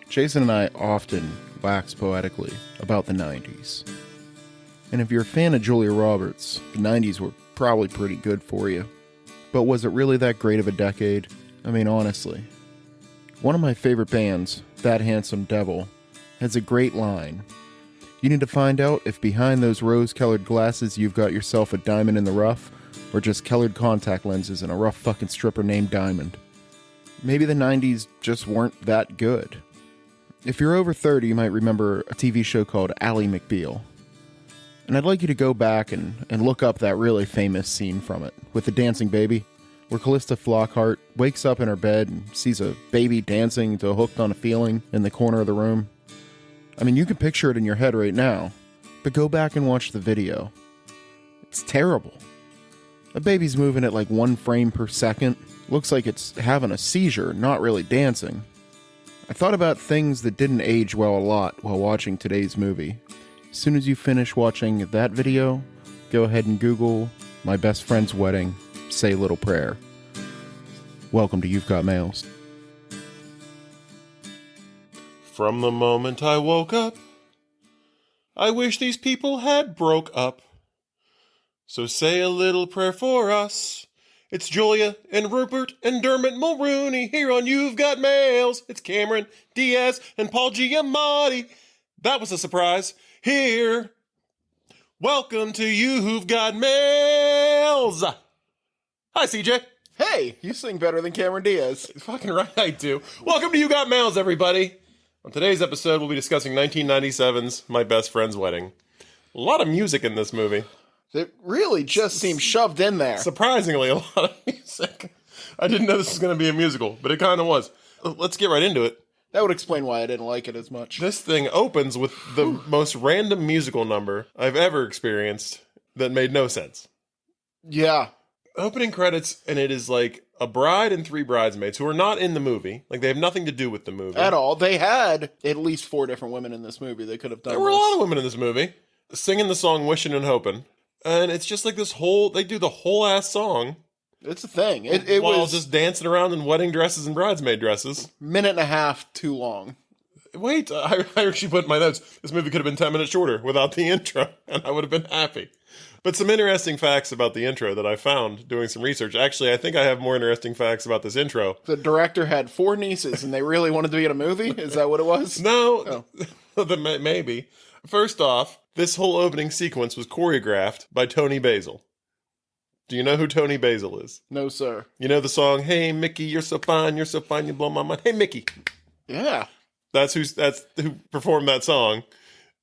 Jason and I often wax poetically about the 90s. And if you're a fan of Julia Roberts, the 90s were probably pretty good for you. But was it really that great of a decade? I mean, honestly. One of my favorite bands, That Handsome Devil, has a great line. You need to find out if behind those rose-colored glasses you've got yourself a diamond in the rough, or just colored contact lenses and a rough fucking stripper named Diamond. Maybe the 90s just weren't that good. If you're over 30, you might remember a TV show called Ally McBeal. And I'd like you to go back and look up that really famous scene from it, with the dancing baby, where Callista Flockhart wakes up in her bed and sees a baby dancing to Hooked on a Feeling in the corner of the room. I mean, you can picture it in your head right now, but go back and watch the video. It's terrible. The baby's moving at like 1 frame per second. Looks like it's having a seizure, not really dancing. I thought about things that didn't age well a lot while watching today's movie. As soon as you finish watching that video, go ahead and Google My Best Friend's Wedding, Say a Little Prayer. Welcome to You've Got Mails. From the moment I woke up, I wish these people had broke up. So say a little prayer for us. It's Julia and Rupert and Dermot Mulrooney here on You've Got Mails. It's Cameron Diaz and Paul Giamatti. That was a surprise. Here. Welcome to You've Got Mails. Hi, CJ. Hey, you sing better than Cameron Diaz. Fucking right I do. Welcome to You Got Mails, everybody. On today's episode, we'll be discussing 1997's My Best Friend's Wedding. A lot of music in this movie. It really just seems shoved in there. Surprisingly, a lot of music. I didn't know this was going to be a musical, but it kind of was. Let's get right into it. That would explain why I didn't like it as much. This thing opens with the most random musical number I've ever experienced that made no sense. Yeah. Opening credits, and it is like a bride and 3 bridesmaids who are not in the movie. Like, they have nothing to do with the movie. At all. They had at least 4 different women in this movie that could have done There were a lot of women in this movie singing the song Wishing and Hoping. And it's just like this whole, they do the whole ass song. It's a thing. It while was just dancing around in wedding dresses and bridesmaid dresses. minute and a half too long. Wait, I actually put in my notes, this movie could have been 10 minutes shorter without the intro, and I would have been happy. But some interesting facts about the intro that I found doing some research. Actually, I think I have more interesting facts about this intro. The director had 4 nieces and they really wanted to be in a movie? Is that what it was? No, maybe. First off, this whole opening sequence was choreographed by Tony Basil. Do you know who Tony Basil is? No, sir. You know the song, Hey Mickey, you're so fine, you blow my mind. Hey Mickey. Yeah. That's who performed that song.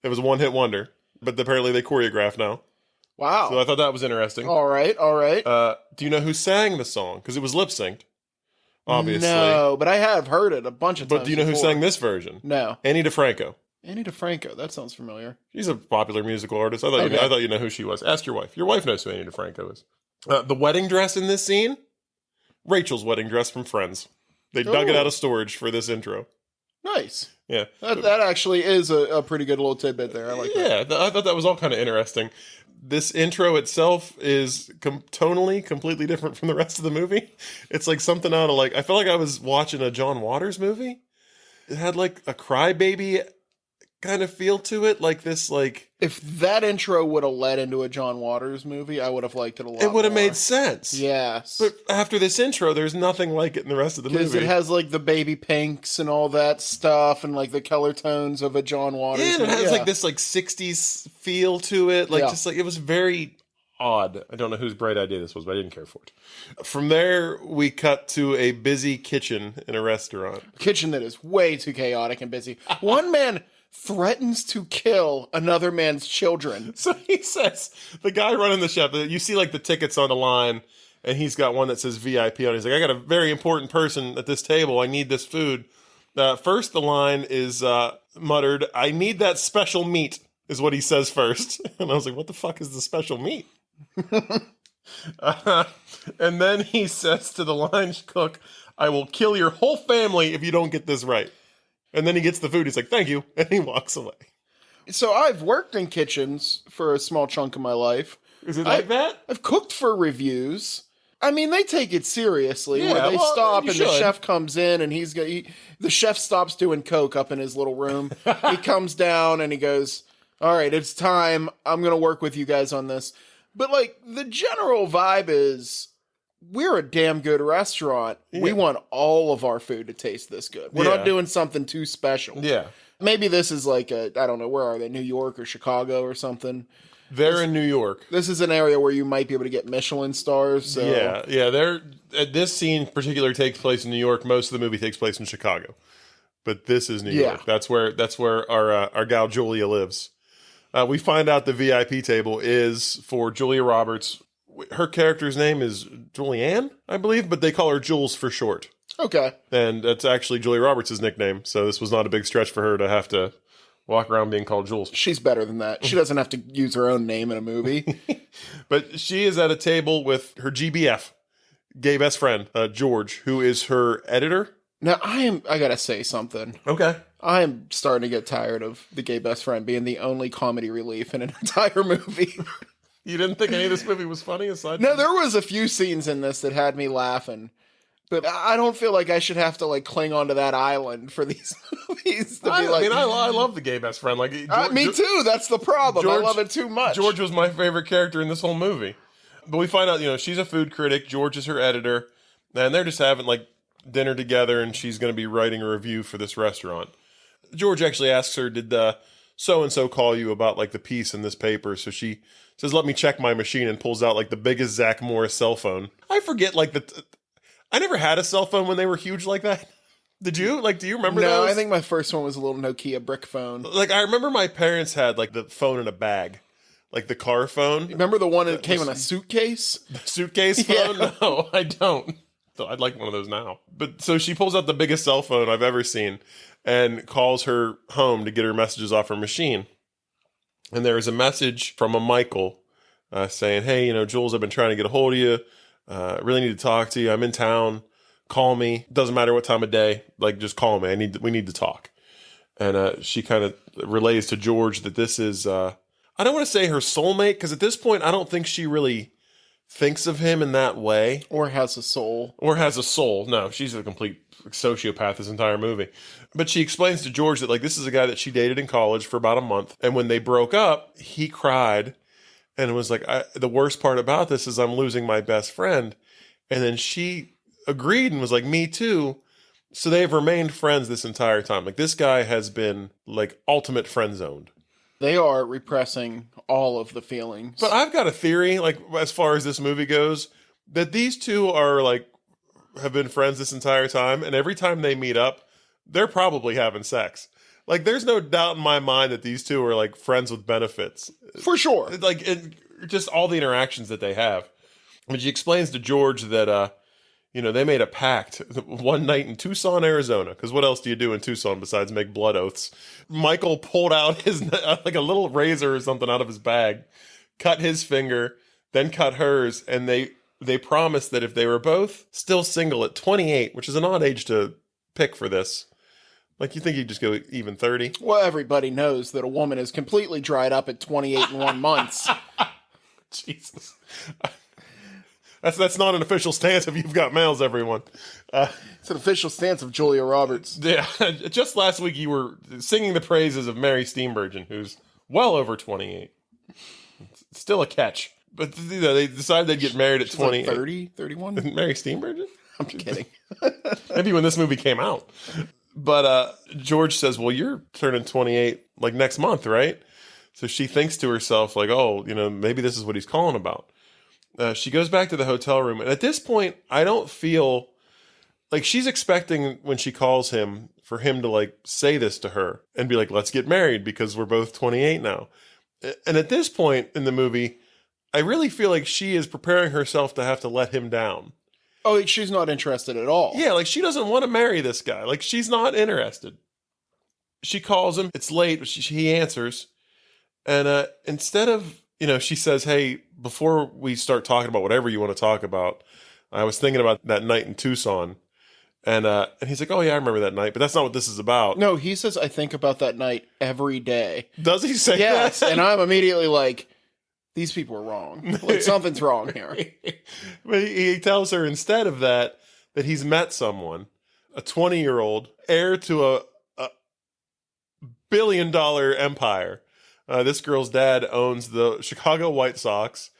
It was a one-hit wonder, but apparently they choreograph now. Wow. So I thought that was interesting. All right. Do you know who sang the song? Because it was lip-synced, obviously. No, but I have heard it a bunch of times. But do you know who sang this version? No. Annie DeFranco. Annie DeFranco. That sounds familiar. She's a popular musical artist. I thought you know who she was. Ask your wife. Your wife knows who Annie DeFranco is. The wedding dress in this scene, Rachel's wedding dress from Friends. They dug it out of storage for this intro. Nice. Yeah. That actually is a pretty good little tidbit there. I like that. Yeah, I thought that was all kind of interesting. This intro itself is tonally completely different from the rest of the movie. It's like something out of I felt like I was watching a John Waters movie. It had like a crybaby kind of feel to it, If that intro would have led into a John Waters movie, I would have liked it a lot. It would have more. made sense. Yes. But after this intro, there's nothing like it in the rest of the movie. Because it has like the baby pinks and all that stuff and like the color tones of a John Waters movie. And it has like this 60s feel to it. It was very odd. I don't know whose bright idea this was, but I didn't care for it. From there, we cut to a busy kitchen in a restaurant. A kitchen that is way too chaotic and busy. One man threatens to kill another man's children. So he says, the guy running the shop, you see like the tickets on the line, and he's got one that says VIP on it. He's like, I got a very important person at this table. I need this food. First, the line is muttered, I need that special meat, is what he says first. And I was like, what the fuck is the special meat? And then he says to the line cook, I will kill your whole family if you don't get this right. And then he gets the food. He's like, thank you. And he walks away. So I've worked in kitchens for a small chunk of my life. Is it like that? I've cooked for reviews. I mean, they take it seriously. Yeah, where they well, stop you and the should. chef comes in and the chef stops doing coke up in his little room. He comes down and he goes, all right, it's time. I'm going to work with you guys on this. But like the general vibe is we're a damn good restaurant. Yeah. We want all of our food to taste this good. We're not doing something too special. Yeah. Maybe this is like I don't know, where are they? New York or Chicago or something? They're in New York. This is an area where you might be able to get Michelin stars. So. Yeah. This scene in particular takes place in New York. Most of the movie takes place in Chicago, but this is New York. That's where our gal Julia lives. We find out the VIP table is for Julia Roberts. Her character's name is Julianne, I believe, but they call her Jules for short. Okay. And that's actually Julia Roberts' nickname, so this was not a big stretch for her to have to walk around being called Jules. She's better than that. She doesn't have to use her own name in a movie. But she is at a table with her GBF, gay best friend, George, who is her editor. Now, I gotta say something. Okay. I am starting to get tired of the gay best friend being the only comedy relief in an entire movie. You didn't think any of this movie was funny aside No, from... there was a few scenes in this that had me laughing. But I don't feel like I should have to like cling onto that island for these movies to be like. I love the gay best friend. Like me too. That's the problem. George, I love it too much. George was my favorite character in this whole movie. But we find out, she's a food critic. George is her editor, and they're just having like dinner together, and she's going to be writing a review for this restaurant. George actually asks her, "Did so and so call you about like the piece in this paper?" So she says, "Let me check my machine," and pulls out like the biggest Zach Morris cell phone. I forget like I never had a cell phone when they were huge like that. Did you? Like, do you remember those? No, I think my first one was a little Nokia brick phone. Like, I remember my parents had, like, the phone in a bag. Like, the car phone. Remember the one that came in a suitcase? The suitcase phone? Yeah. No, I don't. So I'd like one of those now. But, so she pulls out the biggest cell phone I've ever seen and calls her home to get her messages off her machine. And there is a message from a Michael saying, "Hey, Jules, I've been trying to get a hold of you. I really need to talk to you. I'm in town. Call me. Doesn't matter what time of day. Like, just call me. We need to talk." And she kind of relays to George that this is, I don't want to say her soulmate, because at this point, I don't think she really thinks of him in that way. Or has a soul. No, she's a complete sociopath this entire movie. But she explains to George that, like, this is a guy that she dated in college for about a month. And when they broke up, he cried. And it was like, the worst part about this is I'm losing my best friend. And then she agreed and was like, me too. So they've remained friends this entire time. Like, this guy has been, like, ultimate friend zoned. They are repressing all of the feelings. But I've got a theory, like, as far as this movie goes, that these two are, like, have been friends this entire time. And every time they meet up, they're probably having sex. Like, there's no doubt in my mind that these two are, like, friends with benefits. For sure. Like, just all the interactions that they have. But she explains to George that, they made a pact one night in Tucson, Arizona. Because what else do you do in Tucson besides make blood oaths? Michael pulled out his, like, a little razor or something out of his bag, cut his finger, then cut hers, and they promised that if they were both still single at 28, which is an odd age to pick for this, like, you think you'd just go even 30? Well, everybody knows that a woman is completely dried up at 28 and 1 months. Jesus. That's not an official stance if you've got males, everyone. It's an official stance of Julia Roberts. Yeah, just last week you were singing the praises of Mary Steenburgen, who's well over 28. It's still a catch. But they decided they'd get married at 28. Like 30, 31? Mary Steenburgen? I'm kidding. Maybe when this movie came out. But George says, well, you're turning 28 like next month, right? So she thinks to herself, like, oh, maybe this is what he's calling about. She goes back to the hotel room. And at this point, I don't feel like she's expecting when she calls him for him to like say this to her and be like, let's get married because we're both 28 now. And at this point in the movie, I really feel like she is preparing herself to have to let him down. Oh, she's not interested at all. Yeah, like she doesn't want to marry this guy. Like she's not interested. She calls him. It's late. He answers. And instead of, she says, hey, before we start talking about whatever you want to talk about, I was thinking about that night in Tucson. And he's like, oh, yeah, I remember that night. But that's not what this is about. No, he says, I think about that night every day. Does he say yes, that? And I'm immediately like, these people are wrong. Like, something's wrong here. But he tells her instead of that he's met someone, a 20-year-old heir to a billion-dollar empire. This girl's dad owns the Chicago White Sox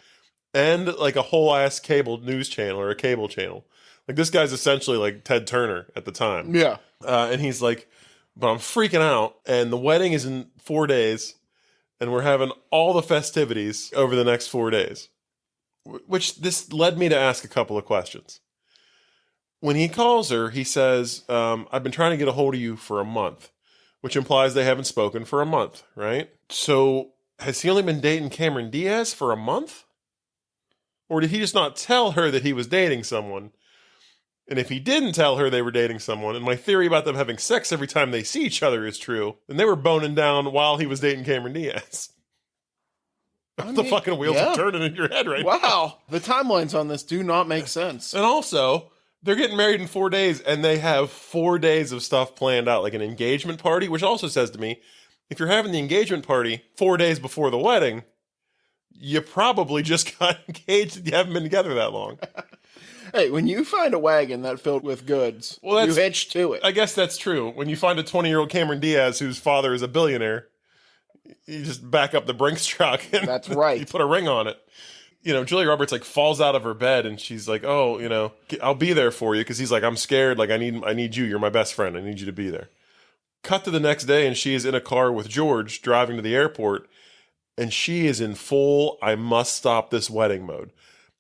and like a whole ass cable news channel or a cable channel. Like, this guy's essentially like Ted Turner at the time. Yeah. And he's like, but I'm freaking out, and the wedding is in 4 days, and we're having all the festivities over the next 4 days. Which this led me to ask a couple of questions. When he calls her, he says, I've been trying to get a hold of you for a month, which implies they haven't spoken for a month, right? So has he only been dating Cameron Diaz for a month? Or did he just not tell her that he was dating someone? And if he didn't tell her they were dating someone, and my theory about them having sex every time they see each other is true, then they were boning down while he was dating Cameron Diaz. The fucking wheels are turning in your head right now. Wow. The timelines on this do not make sense. And also, they're getting married in 4 days, and they have 4 days of stuff planned out, like an engagement party, which also says to me, if you're having the engagement party 4 days before the wedding, you probably just got engaged and you haven't been together that long. Hey, when you find a wagon that filled with goods, you hitch to it. I guess that's true. When you find a 20-year-old Cameron Diaz whose father is a billionaire, you just back up the Brinks truck and that's right. You put a ring on it. You know, Julia Roberts like falls out of her bed and she's like, "Oh, you know, I'll be there for you," because he's like, "I'm scared. Like, I need you. You're my best friend. I need you to be there." Cut to the next day, and she is in a car with George driving to the airport, and she is in full "I must stop this wedding" mode.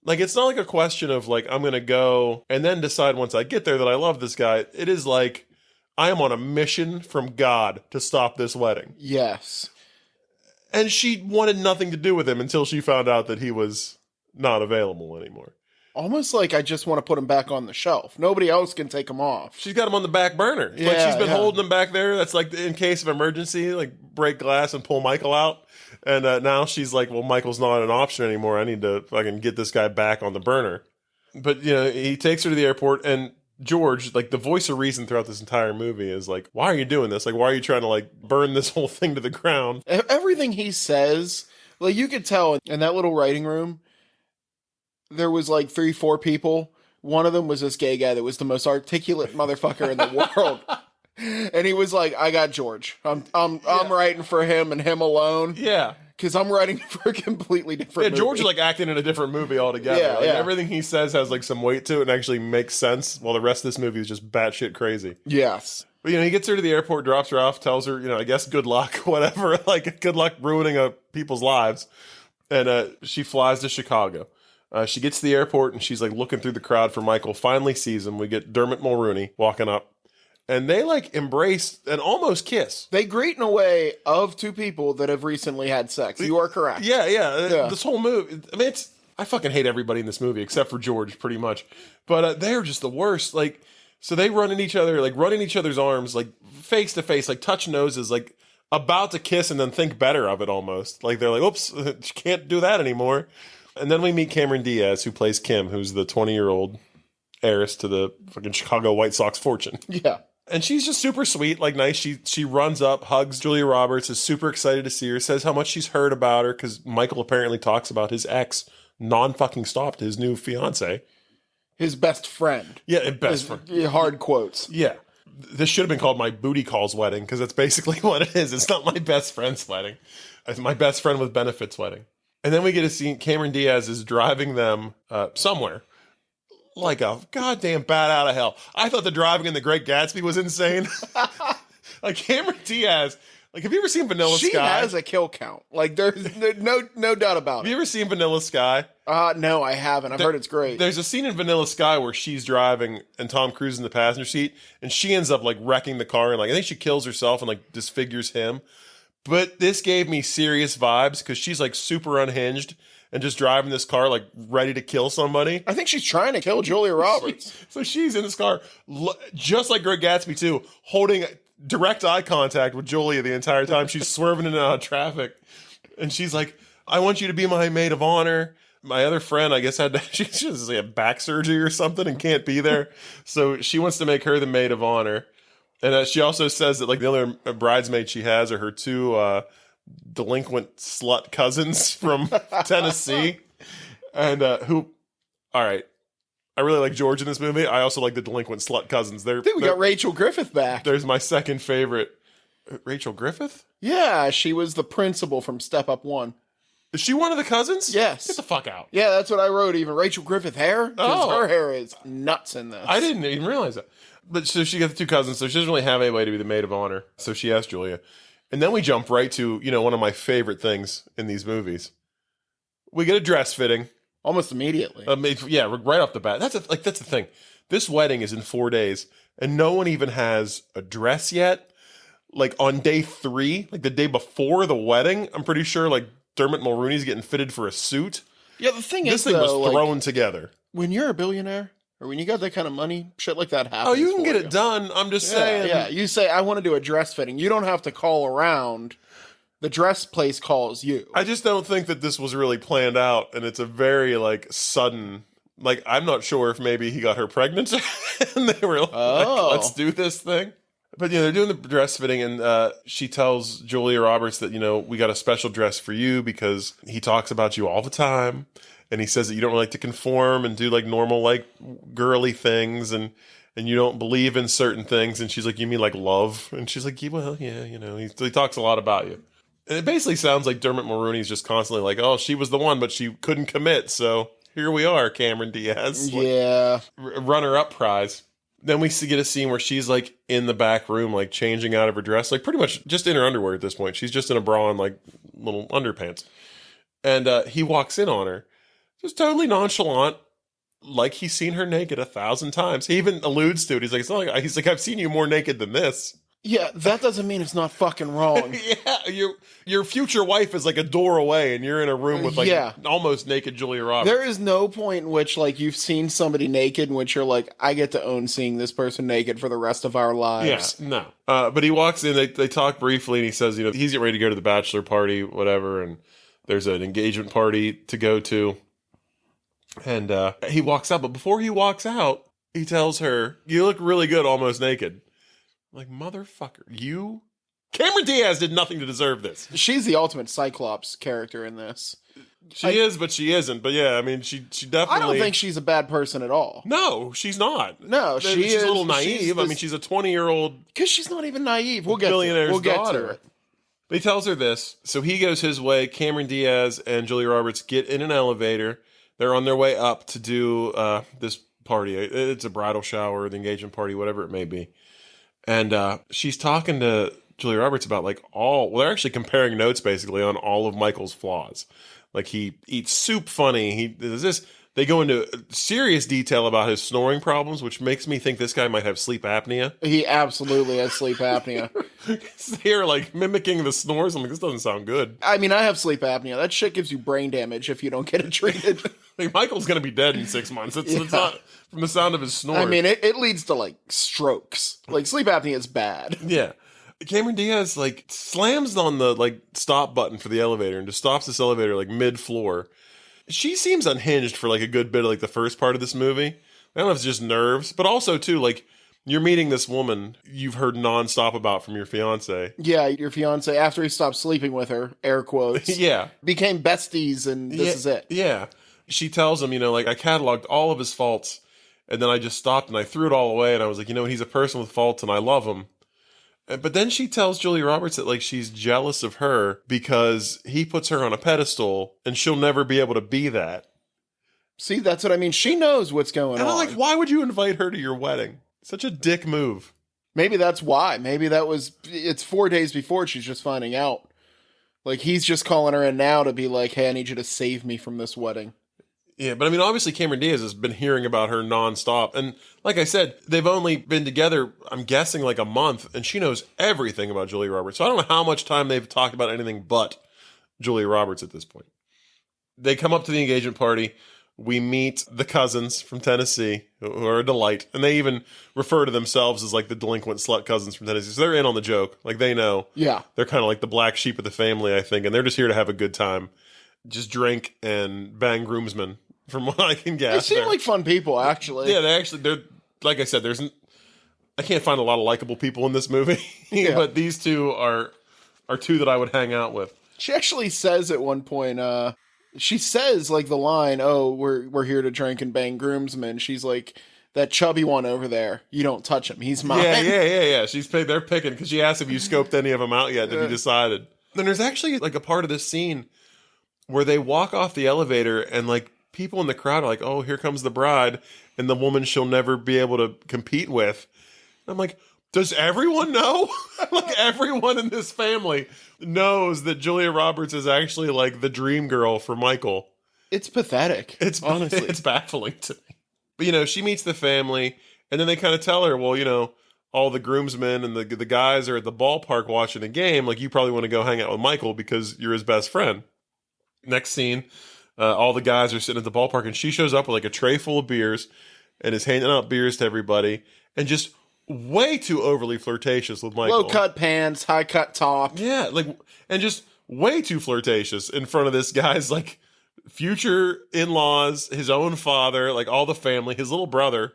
Like, it's not like a question of like, I'm gonna go and then decide once I get there that I love this guy. It is like, I am on a mission from God to stop this wedding. Yes. And she wanted nothing to do with him until she found out that he was not available anymore. Almost like I just want to put him back on the shelf. Nobody else can take him off. She's got him on the back burner. It's like she's been holding him back there. That's like in case of emergency, like break glass and pull Michael out. And now she's like, well, Michael's not an option anymore. I need to fucking get this guy back on the burner. But, you know, he takes her to the airport, and George, like the voice of reason throughout this entire movie is like, why are you doing this? Like, why are you trying to like burn this whole thing to the ground? Everything he says, like you could tell in that little writing room, there was like 3-4 people. One of them was this gay guy that was the most articulate motherfucker in the world. And he was like, I got George. I'm writing for him and him alone. Yeah. Because I'm writing for a completely different movie. George is like acting in a different movie altogether. Yeah, like, everything he says has like some weight to it and actually makes sense, while the rest of this movie is just batshit crazy. Yes. But, you know, he gets her to the airport, drops her off, tells her, you know, I guess good luck, whatever. Like, good luck ruining people's lives. And she flies to Chicago. She gets to the airport and she's like looking through the crowd for Michael, finally sees him. We get Dermot Mulrooney walking up. And they like embrace and almost kiss. They greet in a way of two people that have recently had sex. You are correct. Yeah. This whole movie, I mean, I fucking hate everybody in this movie except for George, pretty much. But they're just the worst. Like, so they run in each other, like run in each other's arms, like face to face, like touch noses, like about to kiss and then think better of it almost. Like they're like, oops, can't do that anymore. And then we meet Cameron Diaz, who plays Kim, who's the 20-year-old heiress to the fucking Chicago White Sox fortune. Yeah. And she's just super sweet, like nice. She runs up, hugs Julia Roberts, is super excited to see her, says how much she's heard about her, because Michael apparently talks about his ex non-fucking stopped his new fiance. His best friend. Yeah, best friend. Hard quotes. Yeah. This should have been called my booty calls wedding, because that's basically what it is. It's not my best friend's wedding. It's my best friend with benefits wedding. And then we get a scene, Cameron Diaz is driving them somewhere. Like a goddamn bat out of hell. I thought the driving in The Great Gatsby was insane. Like Cameron Diaz. Like, have you ever seen Vanilla Sky? She has a kill count. Like, there's no doubt about it. Have you ever seen Vanilla Sky? No, I haven't. I've heard it's great. There's a scene in Vanilla Sky where she's driving and Tom Cruise is in the passenger seat, and she ends up like wrecking the car, and like I think she kills herself and like disfigures him. But this gave me serious vibes because she's like super unhinged and just driving this car like ready to kill somebody. I think she's trying to kill Julia Roberts. So she's in this car, just like Great Gatsby too, holding direct eye contact with Julia the entire time. She's swerving in and out of traffic. And she's like, I want you to be my maid of honor. My other friend, I guess, she just had back surgery or something and can't be there. So she wants to make her the maid of honor. And she also says that like the other bridesmaids she has are her two delinquent slut cousins from Tennessee. And all right. I really like George in this movie. I also like the delinquent slut cousins. I think we got Rachel Griffith back. There's my second favorite. Rachel Griffith? Yeah, she was the principal from Step Up 1. Is she one of the cousins? Yes. Get the fuck out. Yeah, that's what I wrote. Even Rachel Griffith hair? Because Oh. her hair is nuts in this. I didn't even realize that. But so she got the two cousins, so she doesn't really have anybody to be the maid of honor. So she asked Julia. And then we jump right to, one of my favorite things in these movies. We get a dress fitting. Almost immediately. Yeah, right off the bat. That's the thing. This wedding is in 4 days, and no one even has a dress yet. Like on day 3, like the day before the wedding, I'm pretty sure like Dermot Mulroney's getting fitted for a suit. Yeah, the thing This is, thing though, was thrown together. When you're a billionaire, or when you got that kind of money, shit like that happens. Oh, you can for get it done. I'm just saying. Yeah, you say, I want to do a dress fitting. You don't have to call around. The dress place calls you. I just don't think that this was really planned out, and it's a very like sudden. Like I'm not sure if maybe he got her pregnant, and they were like, "Let's do this thing." But they're doing the dress fitting, and she tells Julia Roberts that we got a special dress for you because he talks about you all the time, and he says that you don't really like to conform and do like normal like girly things, and you don't believe in certain things. And she's like, "You mean like love?" And she's like, "Well, yeah, he talks a lot about you." And it basically sounds like Dermot Mulroney's just constantly like, "Oh, she was the one, but she couldn't commit, so here we are, Cameron Diaz." Yeah. Runner-up prize. Then we get a scene where she's like in the back room, like changing out of her dress, like pretty much just in her underwear at this point. She's just in a bra and like little underpants. And he walks in on her, just totally nonchalant, like he's seen her naked 1,000 times. He even alludes to it. He's like, he's like, I've seen you more naked than this. Yeah, that doesn't mean it's not fucking wrong. Yeah, your future wife is like a door away, and you're in a room with like almost naked Julia Roberts. There is no point in which like you've seen somebody naked in which you're like, I get to own seeing this person naked for the rest of our lives. Yeah, no. But he walks in, they talk briefly, and he says, he's getting ready to go to the bachelor party, whatever, and there's an engagement party to go to. And he walks out, but before he walks out, he tells her, "You look really good almost naked." Like, motherfucker, you? Cameron Diaz did nothing to deserve this. She's the ultimate Cyclops character in this. She is, but she isn't. But yeah, I mean, she definitely... I don't think she's a bad person at all. No, she's not. No, she's a little naive. I mean, she's a 20-year-old... Because she's not even naive. We'll get billionaire's daughter. to it. But he tells her this. So he goes his way. Cameron Diaz and Julia Roberts get in an elevator. They're on their way up to do this party. It's a bridal shower, the engagement party, whatever it may be. And she's talking to Julia Roberts about they're actually comparing notes basically on all of Michael's flaws. Like he eats soup funny. He does this. They go into serious detail about his snoring problems, which makes me think this guy might have sleep apnea. He absolutely has sleep apnea. They're like mimicking the snores. I'm like, this doesn't sound good. I mean, I have sleep apnea. That shit gives you brain damage if you don't get it treated. Like, Michael's going to be dead in 6 months. It's not from the sound of his snores. I mean, it leads to strokes. Like sleep apnea is bad. Yeah. Cameron Diaz slams on the stop button for the elevator and just stops this elevator mid-floor. She seems unhinged for a good bit of the first part of this movie. I don't know if it's just nerves, but also too you're meeting this woman you've heard nonstop about from your fiance. Yeah, your fiance after he stopped sleeping with her, air quotes. Yeah. Became besties and this is it. Yeah. She tells him, I cataloged all of his faults and then I just stopped and I threw it all away and I was like, he's a person with faults and I love him. But then she tells Julia Roberts that she's jealous of her because he puts her on a pedestal and she'll never be able to be that. See, that's what I mean. She knows what's going on. And I'm like, why would you invite her to your wedding? Such a dick move. Maybe that's why. Maybe it's 4 days before she's just finding out. He's just calling her in now to be like, hey, I need you to save me from this wedding. Yeah, but I mean, obviously Cameron Diaz has been hearing about her nonstop. And like I said, they've only been together, I'm guessing, a month. And she knows everything about Julia Roberts. So I don't know how much time they've talked about anything but Julia Roberts at this point. They come up to the engagement party. We meet the cousins from Tennessee, who are a delight. And they even refer to themselves as the delinquent slut cousins from Tennessee. So they're in on the joke. They know. Yeah. They're kind of the black sheep of the family, I think. And they're just here to have a good time. Just drink and bang groomsmen. From what I can guess, they seem like fun people, actually. Yeah, they're like I said. I can't find a lot of likable people in this movie, Yeah. but these two are are two that I would hang out with. She actually says at one point, she says like the line, "Oh, we're here to drink and bang groomsmen." She's like, "That chubby one over there, you don't touch him. He's mine." Yeah. They're picking because she asked if you scoped any of them out yet. Have you decided? Then there's actually like a part of this scene where they walk off the elevator and like people in the crowd are like, "Oh, here comes the bride," and the woman she'll never be able to compete with. I'm like, does everyone know? Like everyone in this family knows that Julia Roberts is actually like the dream girl for Michael. It's pathetic. Honestly, it's baffling to me. But she meets the family, and then they kind of tell her, well, all the groomsmen and the guys are at the ballpark watching a game. Like, you probably want to go hang out with Michael because you're his best friend. Next scene, all the guys are sitting at the ballpark, and she shows up with like a tray full of beers and is handing out beers to everybody, and just way too overly flirtatious with Michael. Low cut pants, high cut top. Yeah, and just way too flirtatious in front of this guy's like future in-laws, his own father, like all the family, his little brother.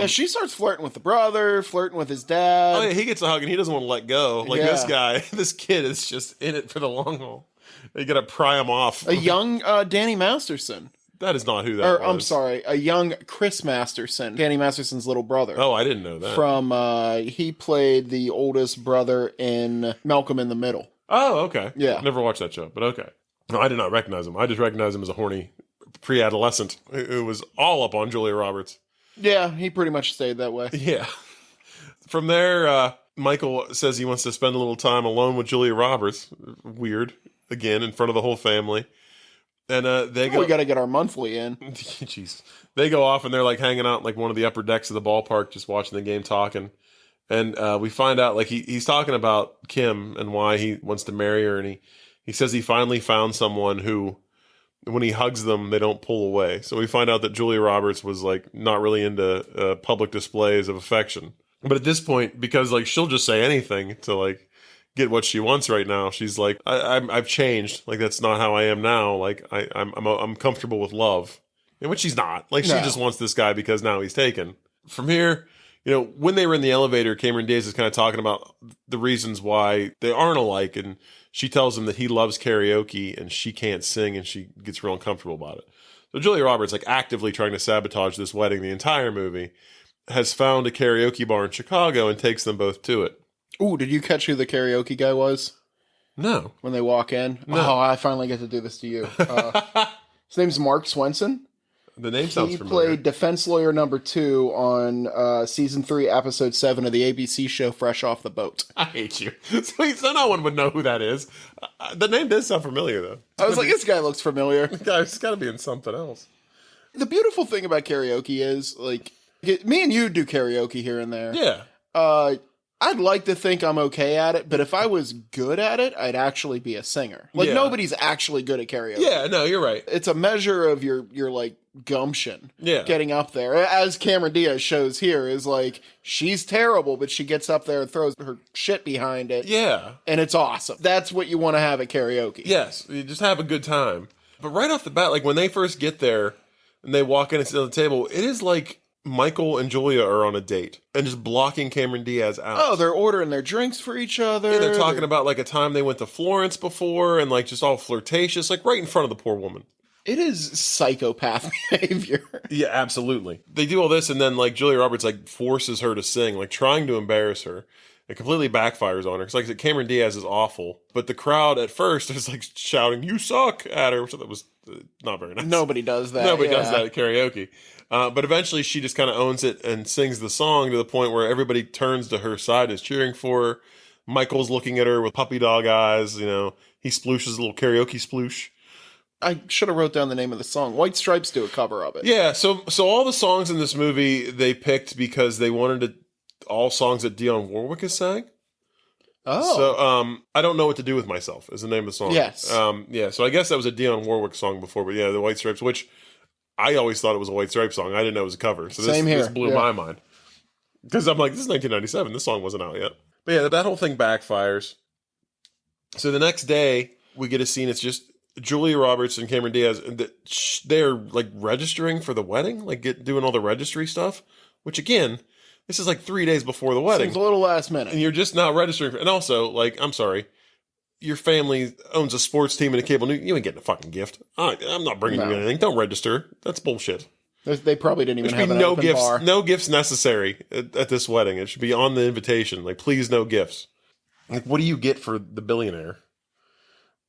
She starts flirting with the brother, flirting with his dad. Oh yeah, he gets a hug and he doesn't want to let go. Like this guy, this kid is just in it for the long haul. They gotta pry him off. A young Danny Masterson. That is not who that was. I'm sorry, a young Chris Masterson, Danny Masterson's little brother. Oh, I didn't know that. From, he played the oldest brother in Malcolm in the Middle. Oh, okay. Yeah. Never watched that show, but okay. No, I did not recognize him. I just recognized him as a horny pre-adolescent who was all up on Julia Roberts. Yeah, he pretty much stayed that way. Yeah. From there, Michael says he wants to spend a little time alone with Julia Roberts. Weird. Again, in front of the whole family. And they go. We got to get our monthly in. Jeez. They go off and they're like hanging out in like one of the upper decks of the ballpark, just watching the game, talking. And we find out like he's talking about Kim and why he wants to marry her. And he says he finally found someone who, when he hugs them, they don't pull away. So we find out that Julia Roberts was like not really into public displays of affection. But at this point, because like she'll just say anything to like get what she wants right now, she's like, I've changed. Like that's not how I am now. Like I'm comfortable with love, and which she's not. Like she just wants this guy because now he's taken. From here, when they were in the elevator, Cameron Diaz is kind of talking about the reasons why they aren't alike, and she tells him that he loves karaoke and she can't sing, and she gets real uncomfortable about it. So Julia Roberts, like actively trying to sabotage this wedding the entire movie, has found a karaoke bar in Chicago and takes them both to it. Ooh, did you catch who the karaoke guy was? No. When they walk in? No. Oh, I finally get to do this to you. His name's Mark Swenson. The name sounds familiar. He played defense lawyer number 2 on season 3, episode 7 of the ABC show Fresh Off the Boat. I hate you. So no one would know who that is. The name does sound familiar, though. I was like, this guy looks familiar. It's got to be in something else. The beautiful thing about karaoke is, like, me and you do karaoke here and there. Yeah. I'd like to think I'm okay at it, but if I was good at it, I'd actually be a singer. Like, nobody's actually good at karaoke. Yeah, no, you're right. It's a measure of your like, gumption. Yeah. Getting up there. As Cameron Diaz shows here, is like, she's terrible, but she gets up there and throws her shit behind it. Yeah. And it's awesome. That's what you want to have at karaoke. Yes, you just have a good time. But right off the bat, like, when they first get there and they walk in and sit on the table, it is like Michael and Julia are on a date and just blocking Cameron Diaz out. Oh, they're ordering their drinks for each other. Yeah, they're talking about like a time they went to Florence before and like just all flirtatious, like right in front of the poor woman. It is psychopath behavior. Yeah, absolutely. They do all this and then like Julia Roberts like forces her to sing, like trying to embarrass her. It completely backfires on her. It's like Cameron Diaz is awful, but the crowd at first is like shouting, "You suck" at her, which that was not very nice. Nobody does that. Nobody does that at karaoke. But eventually she just kind of owns it and sings the song to the point where everybody turns to her side and is cheering for her. Michael's looking at her with puppy dog eyes. He splooshes a little karaoke sploosh. I should have wrote down the name of the song. White Stripes do a cover of it. Yeah, so all the songs in this movie they picked because they wanted all songs that Dionne Warwick has sang. Oh. So I Don't Know What to Do With Myself is the name of the song. Yes. Yeah, so I guess that was a Dionne Warwick song before, but yeah, the White Stripes, which I always thought it was a White Stripes song. I didn't know it was a cover. So this blew my mind. Because I'm like, this is 1997. This song wasn't out yet. But yeah, that whole thing backfires. So the next day, we get a scene. It's just Julia Roberts and Cameron Diaz. They're like registering for the wedding, like doing all the registry stuff. Which again, this is like 3 days before the wedding. Seems a little last minute. And you're just not registering. And also, like, I'm sorry, your family owns a sports team and a cable news, you ain't getting a fucking gift. I'm not bringing you anything. Don't register. That's bullshit. They probably didn't even There have should an be no open gifts. bar. No gifts necessary at this wedding. It should be on the invitation. Like, please, no gifts. Like, what do you get for the billionaire?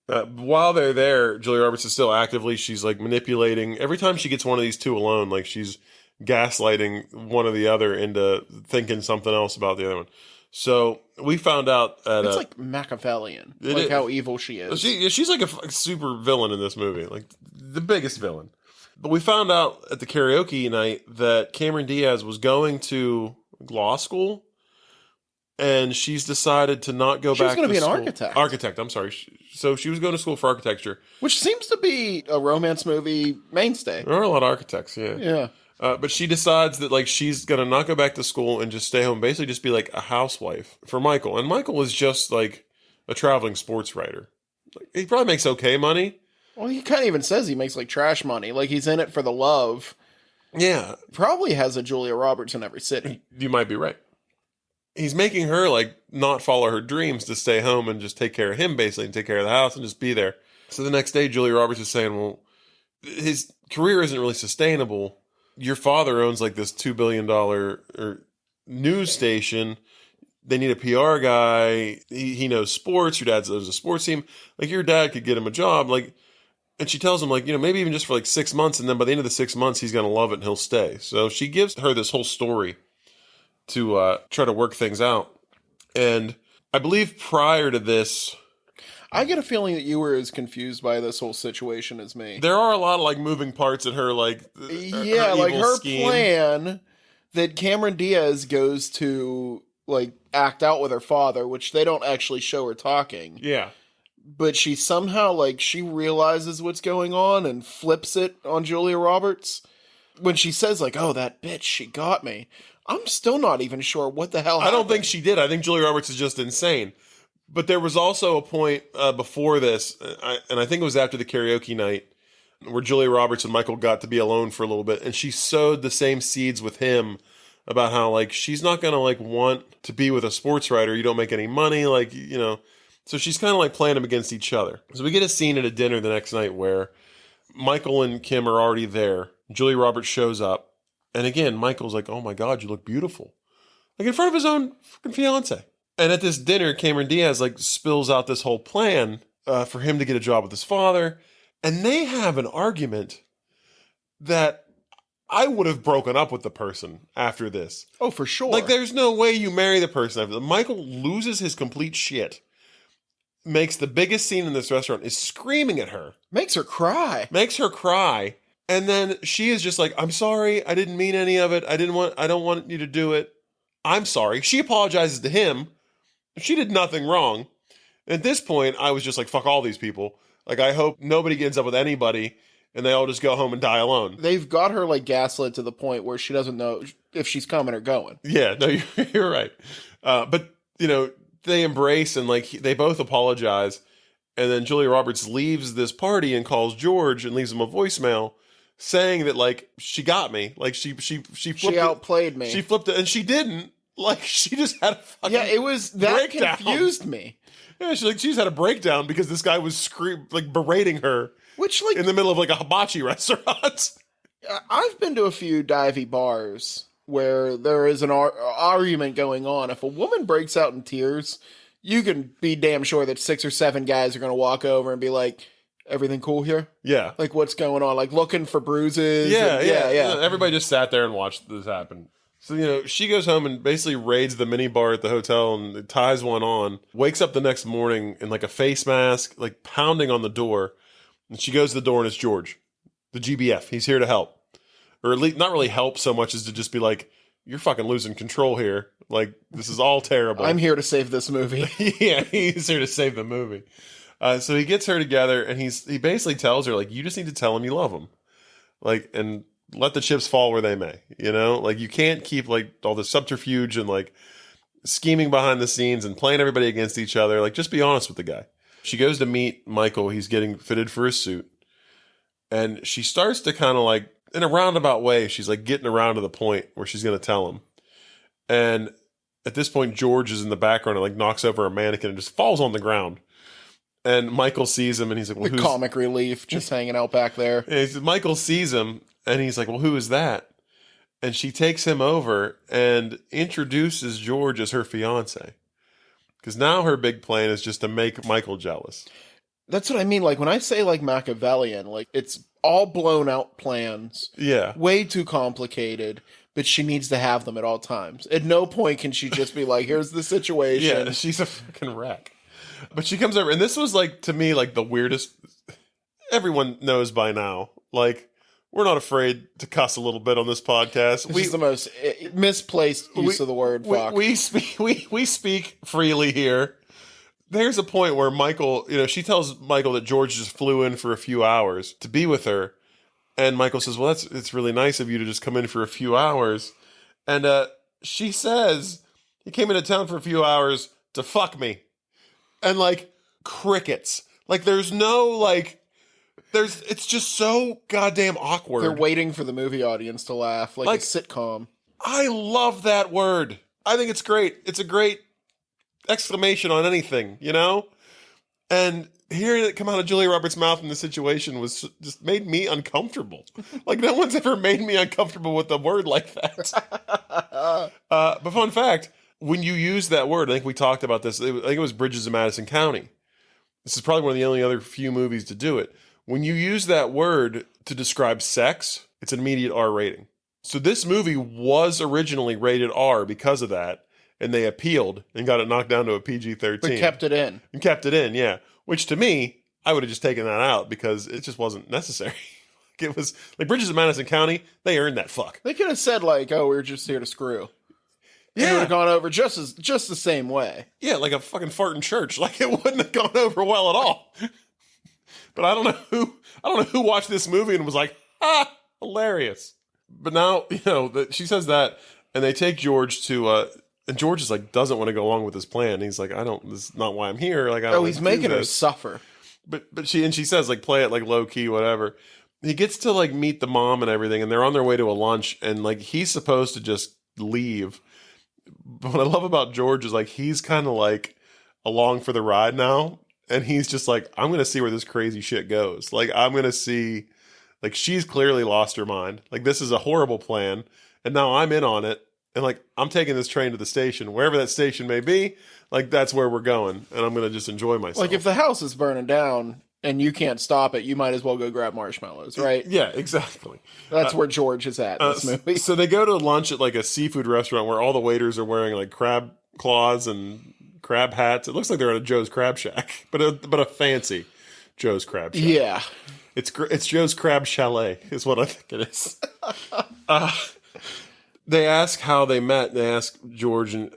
While they're there, Julia Roberts is still actively, she's like manipulating. Every time she gets one of these two alone, like she's gaslighting one or the other into thinking something else about the other one. So we found out it's like Machiavellian, like how evil she is. She's like a super villain in this movie, like the biggest villain. But we found out at the karaoke night that Cameron Diaz was going to law school, and she's decided to not go back to school. She was going to be an architect. Architect, I'm sorry. So she was going to school for architecture. Which seems to be a romance movie mainstay. There are a lot of architects, yeah. Yeah. But she decides that like she's going to not go back to school and just stay home, basically just be like a housewife for Michael. And Michael is just like a traveling sports writer. Like, he probably makes okay money. Well, he kind of even says he makes like trash money. Like he's in it for the love. Yeah. Probably has a Julia Roberts in every city. You might be right. He's making her like not follow her dreams to stay home and just take care of him basically and take care of the house and just be there. So the next day, Julia Roberts is saying, well, his career isn't really sustainable. Your father owns like this $2 billion news station. They need a PR guy. He knows sports. Your dad owns a sports team. Like your dad could get him a job. Like, and she tells him like, maybe even just for like 6 months. And then by the end of the 6 months, he's going to love it and he'll stay. So she gives her this whole story to try to work things out. And I believe prior to this, I get a feeling that you were as confused by this whole situation as me. There are a lot of like moving parts in her, like her scheme. Plan that Cameron Diaz goes to like act out with her father, which they don't actually show her talking. Yeah, but she somehow like she realizes what's going on and flips it on Julia Roberts when she says like, "Oh, that bitch, she got me." I'm still not even sure what the hell happened. I don't think she did. I think Julia Roberts is just insane. But there was also a point before this, and I think it was after the karaoke night, where Julia Roberts and Michael got to be alone for a little bit, and she sowed the same seeds with him about how, like, she's not going to, like, want to be with a sports writer. You don't make any money, like, So she's kind of, like, playing them against each other. So we get a scene at a dinner the next night where Michael and Kim are already there. Julia Roberts shows up, and again, Michael's like, "Oh, my God, you look beautiful." Like, in front of his own fucking fiance. And at this dinner, Cameron Diaz like spills out this whole plan for him to get a job with his father. And they have an argument that I would have broken up with the person after this. Oh, for sure. Like, there's no way you marry the person after this. Michael loses his complete shit. Makes the biggest scene in this restaurant, is screaming at her. Makes her cry. And then she is just like, "I'm sorry. I didn't mean any of it. I don't want you to do it. I'm sorry." She apologizes to him. She did nothing wrong. At this point, I was just like, fuck all these people. Like, I hope nobody gets up with anybody and they all just go home and die alone. They've got her like gaslit to the point where she doesn't know if she's coming or going. Yeah, no, you're right. But, they embrace and like they both apologize. And then Julia Roberts leaves this party and calls George and leaves him a voicemail saying that like, she got me. Like she outplayed me. She flipped it and she didn't. Like, she just had a fucking it was that breakdown. Confused me. Yeah, she's had a breakdown because this guy was berating her, which like in the middle of like a hibachi restaurant. I've been to a few divey bars where there is an argument going on. If a woman breaks out in tears, you can be damn sure that 6 or 7 guys are going to walk over and be like, "Everything cool here?" Yeah, like what's going on? Like looking for bruises. Yeah. Everybody just sat there and watched this happen. So, she goes home and basically raids the mini bar at the hotel and ties one on, wakes up the next morning in like a face mask, like pounding on the door. And she goes to the door and it's George, the GBF. He's here to help. Or at least not really help so much as to just be like, "You're fucking losing control here. Like, this is all terrible. I'm here to save this movie." Yeah, he's here to save the movie. So he gets her together and he basically tells her, like, "You just need to tell him you love him." Like, and let the chips fall where they may, Like, you can't keep, like, all the subterfuge and, like, scheming behind the scenes and playing everybody against each other. Like, just be honest with the guy. She goes to meet Michael. He's getting fitted for his suit. And she starts to kind of, like, in a roundabout way, she's, like, getting around to the point where she's going to tell him. And at this point, George is in the background and, like, knocks over a mannequin and just falls on the ground. And Michael sees him, and he's like, well, The comic relief just hanging out back there. Michael sees him, and he's like, well, who is that? And she takes him over and introduces George as her fiance. Because now her big plan is just to make Michael jealous. That's what I mean. Like, when I say, like, Machiavellian, like, it's all blown out plans. Yeah. Way too complicated, but she needs to have them at all times. At no point can she just be like, here's the situation. Yeah, she's a fucking wreck. But she comes over, and this was, like, to me, like, the weirdest. Everyone knows by now. Like, we're not afraid to cuss a little bit on this podcast. This is the most misplaced use of the word fuck. We speak freely here. There's a point where Michael, she tells Michael that George just flew in for a few hours to be with her. And Michael says, well, it's really nice of you to just come in for a few hours. And she says, he came into town for a few hours to fuck me. And, like, crickets. Like, there's no, like, it's just so goddamn awkward. They're waiting for the movie audience to laugh, like a sitcom. I love that word. I think it's great. It's a great exclamation on anything, And hearing it come out of Julia Roberts' mouth in this situation was just made me uncomfortable. Like, no one's ever made me uncomfortable with a word like that. But fun fact, when you use that word, I think we talked about this, I think it was Bridges of Madison County. This is probably one of the only other few movies to do it. When you use that word to describe sex, it's an immediate R rating. So this movie was originally rated R because of that, and they appealed and got it knocked down to a PG-13. But kept it in. And kept it in, yeah. Which to me, I would have just taken that out because it just wasn't necessary. It was like Bridges of Madison County, they earned that fuck. They could have said, like, oh, we're just here to screw. Yeah. It would have gone over just the same way. Yeah, like a fucking fart in church. Like, it wouldn't have gone over well at all. But I don't know who watched this movie and was like, hilarious. But now, she says that, and they take George to, and George is like, doesn't want to go along with his plan. He's like, this is not why I'm here. Like, he's making her suffer. But she says, like, play it like low key, whatever. He gets to, like, meet the mom and everything, and they're on their way to a lunch, and, like, he's supposed to just leave. But what I love about George is, like, he's kind of like along for the ride now. And he's just like, I'm going to see where this crazy shit goes. Like, I'm going to see, like, she's clearly lost her mind. Like, this is a horrible plan. And now I'm in on it. And, like, I'm taking this train to the station. Wherever that station may be, like, that's where we're going. And I'm going to just enjoy myself. Like, if the house is burning down and you can't stop it, you might as well go grab marshmallows, right? Yeah, exactly. That's where George is at in this movie. So they go to lunch at, like, a seafood restaurant where all the waiters are wearing, like, crab claws and crab hats. It looks like they're at a Joe's Crab Shack, but a fancy Joe's Crab Shack. Yeah, it's Joe's Crab Chalet is what I think it is. They ask how they met. They ask George and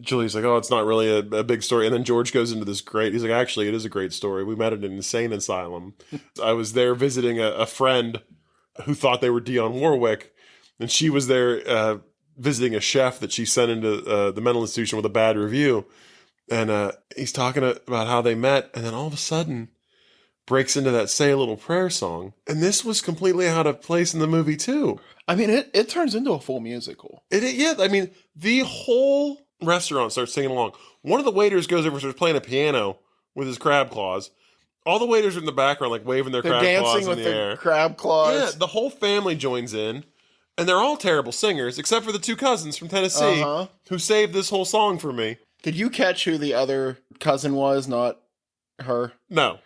Julie's like, oh, it's not really a big story. And then George goes into this he's like, actually, it is a great story. We met at an insane asylum. I was there visiting a friend who thought they were Dionne Warwick, and she was there visiting a chef that she sent into the mental institution with a bad review. And he's talking about how they met, and then all of a sudden breaks into that Say a Little Prayer song. And this was completely out of place in the movie, too. I mean, it turns into a full musical. Yeah, I mean, the whole restaurant starts singing along. One of the waiters goes over and starts playing a piano with his crab claws. All the waiters are in the background, like, waving their crab claws in the air. They're dancing with their crab claws. Yeah, the whole family joins in. And they're all terrible singers, except for the two cousins from Tennessee who saved this whole song for me. Did you catch who the other cousin was, not her? No.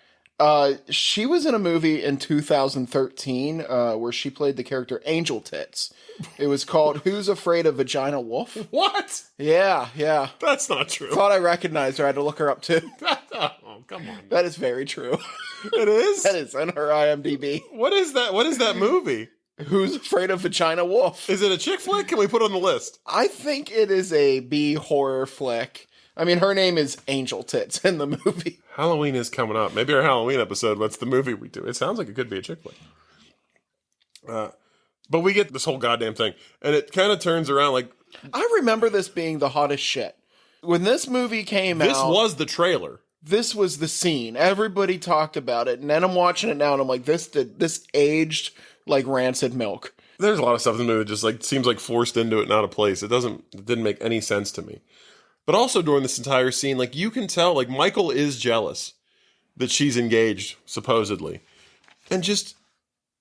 She was in a movie in 2013 where she played the character Angel Tits. It was called Who's Afraid of Vagina Wolf? What? Yeah. That's not true. Thought I recognized her. I had to look her up too. Oh, come on. That is very true. It is? That is on her IMDb. What is that? What is that movie? Who's Afraid of Vagina Wolf? Is it a chick flick? Can we put it on the list? I think it is a B horror flick. I mean, her name is Angel Tits in the movie. Halloween is coming up. Maybe our Halloween episode, what's the movie we do? It sounds like it could be a chick flick. But we get this whole goddamn thing. And it kind of turns around like... I remember this being the hottest shit. When this movie came out... This was the trailer. This was the scene. Everybody talked about it. And then I'm watching it now and I'm like, this aged like rancid milk. There's a lot of stuff in the movie that just like seems like forced into it and out of place. It didn't make any sense to me. But also during this entire scene, like you can tell, like Michael is jealous. that she's engaged, supposedly. And just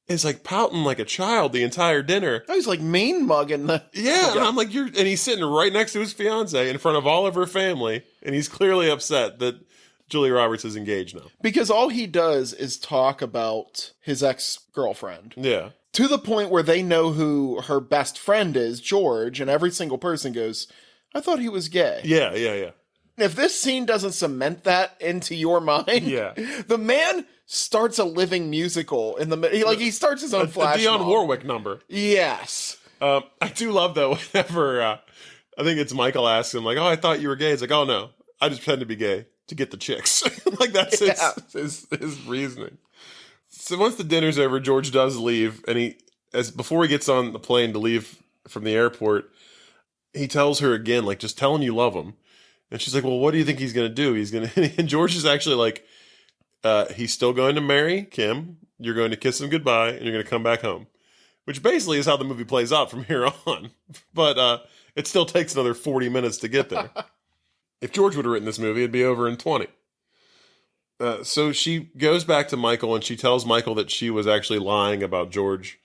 is like pouting like a child the entire dinner. Oh, he's like mean mugging the... Yeah, and I'm like, and he's sitting right next to his fiance in front of all of her family, and he's clearly upset that Julia Roberts is engaged now. Because all he does is talk about his ex-girlfriend. Yeah. To the point where they know who her best friend is, George, and every single person goes, I thought he was gay. Yeah. If this scene doesn't cement that into your mind, Yeah. the man starts a living musical in the he starts his own flash Dionne mob. Warwick number. Yes. I do love, though, whenever, I think it's Michael asks him, like, oh, I thought you were gay. It's like, oh, no, I just pretend to be gay to get the chicks. Like, that's his reasoning. So once the dinner's over, George does leave, and before he gets on the plane to leave from the airport, he tells her again, like, just tell him you love him. And she's like, well, what do you think he's going to do? And George is actually like, he's still going to marry Kim. You're going to kiss him goodbye, and you're going to come back home. Which basically is how the movie plays out from here on. But it still takes another 40 minutes to get there. If George would have written this movie, it'd be over in 20. So she goes back to Michael, and she tells Michael that she was actually lying about George,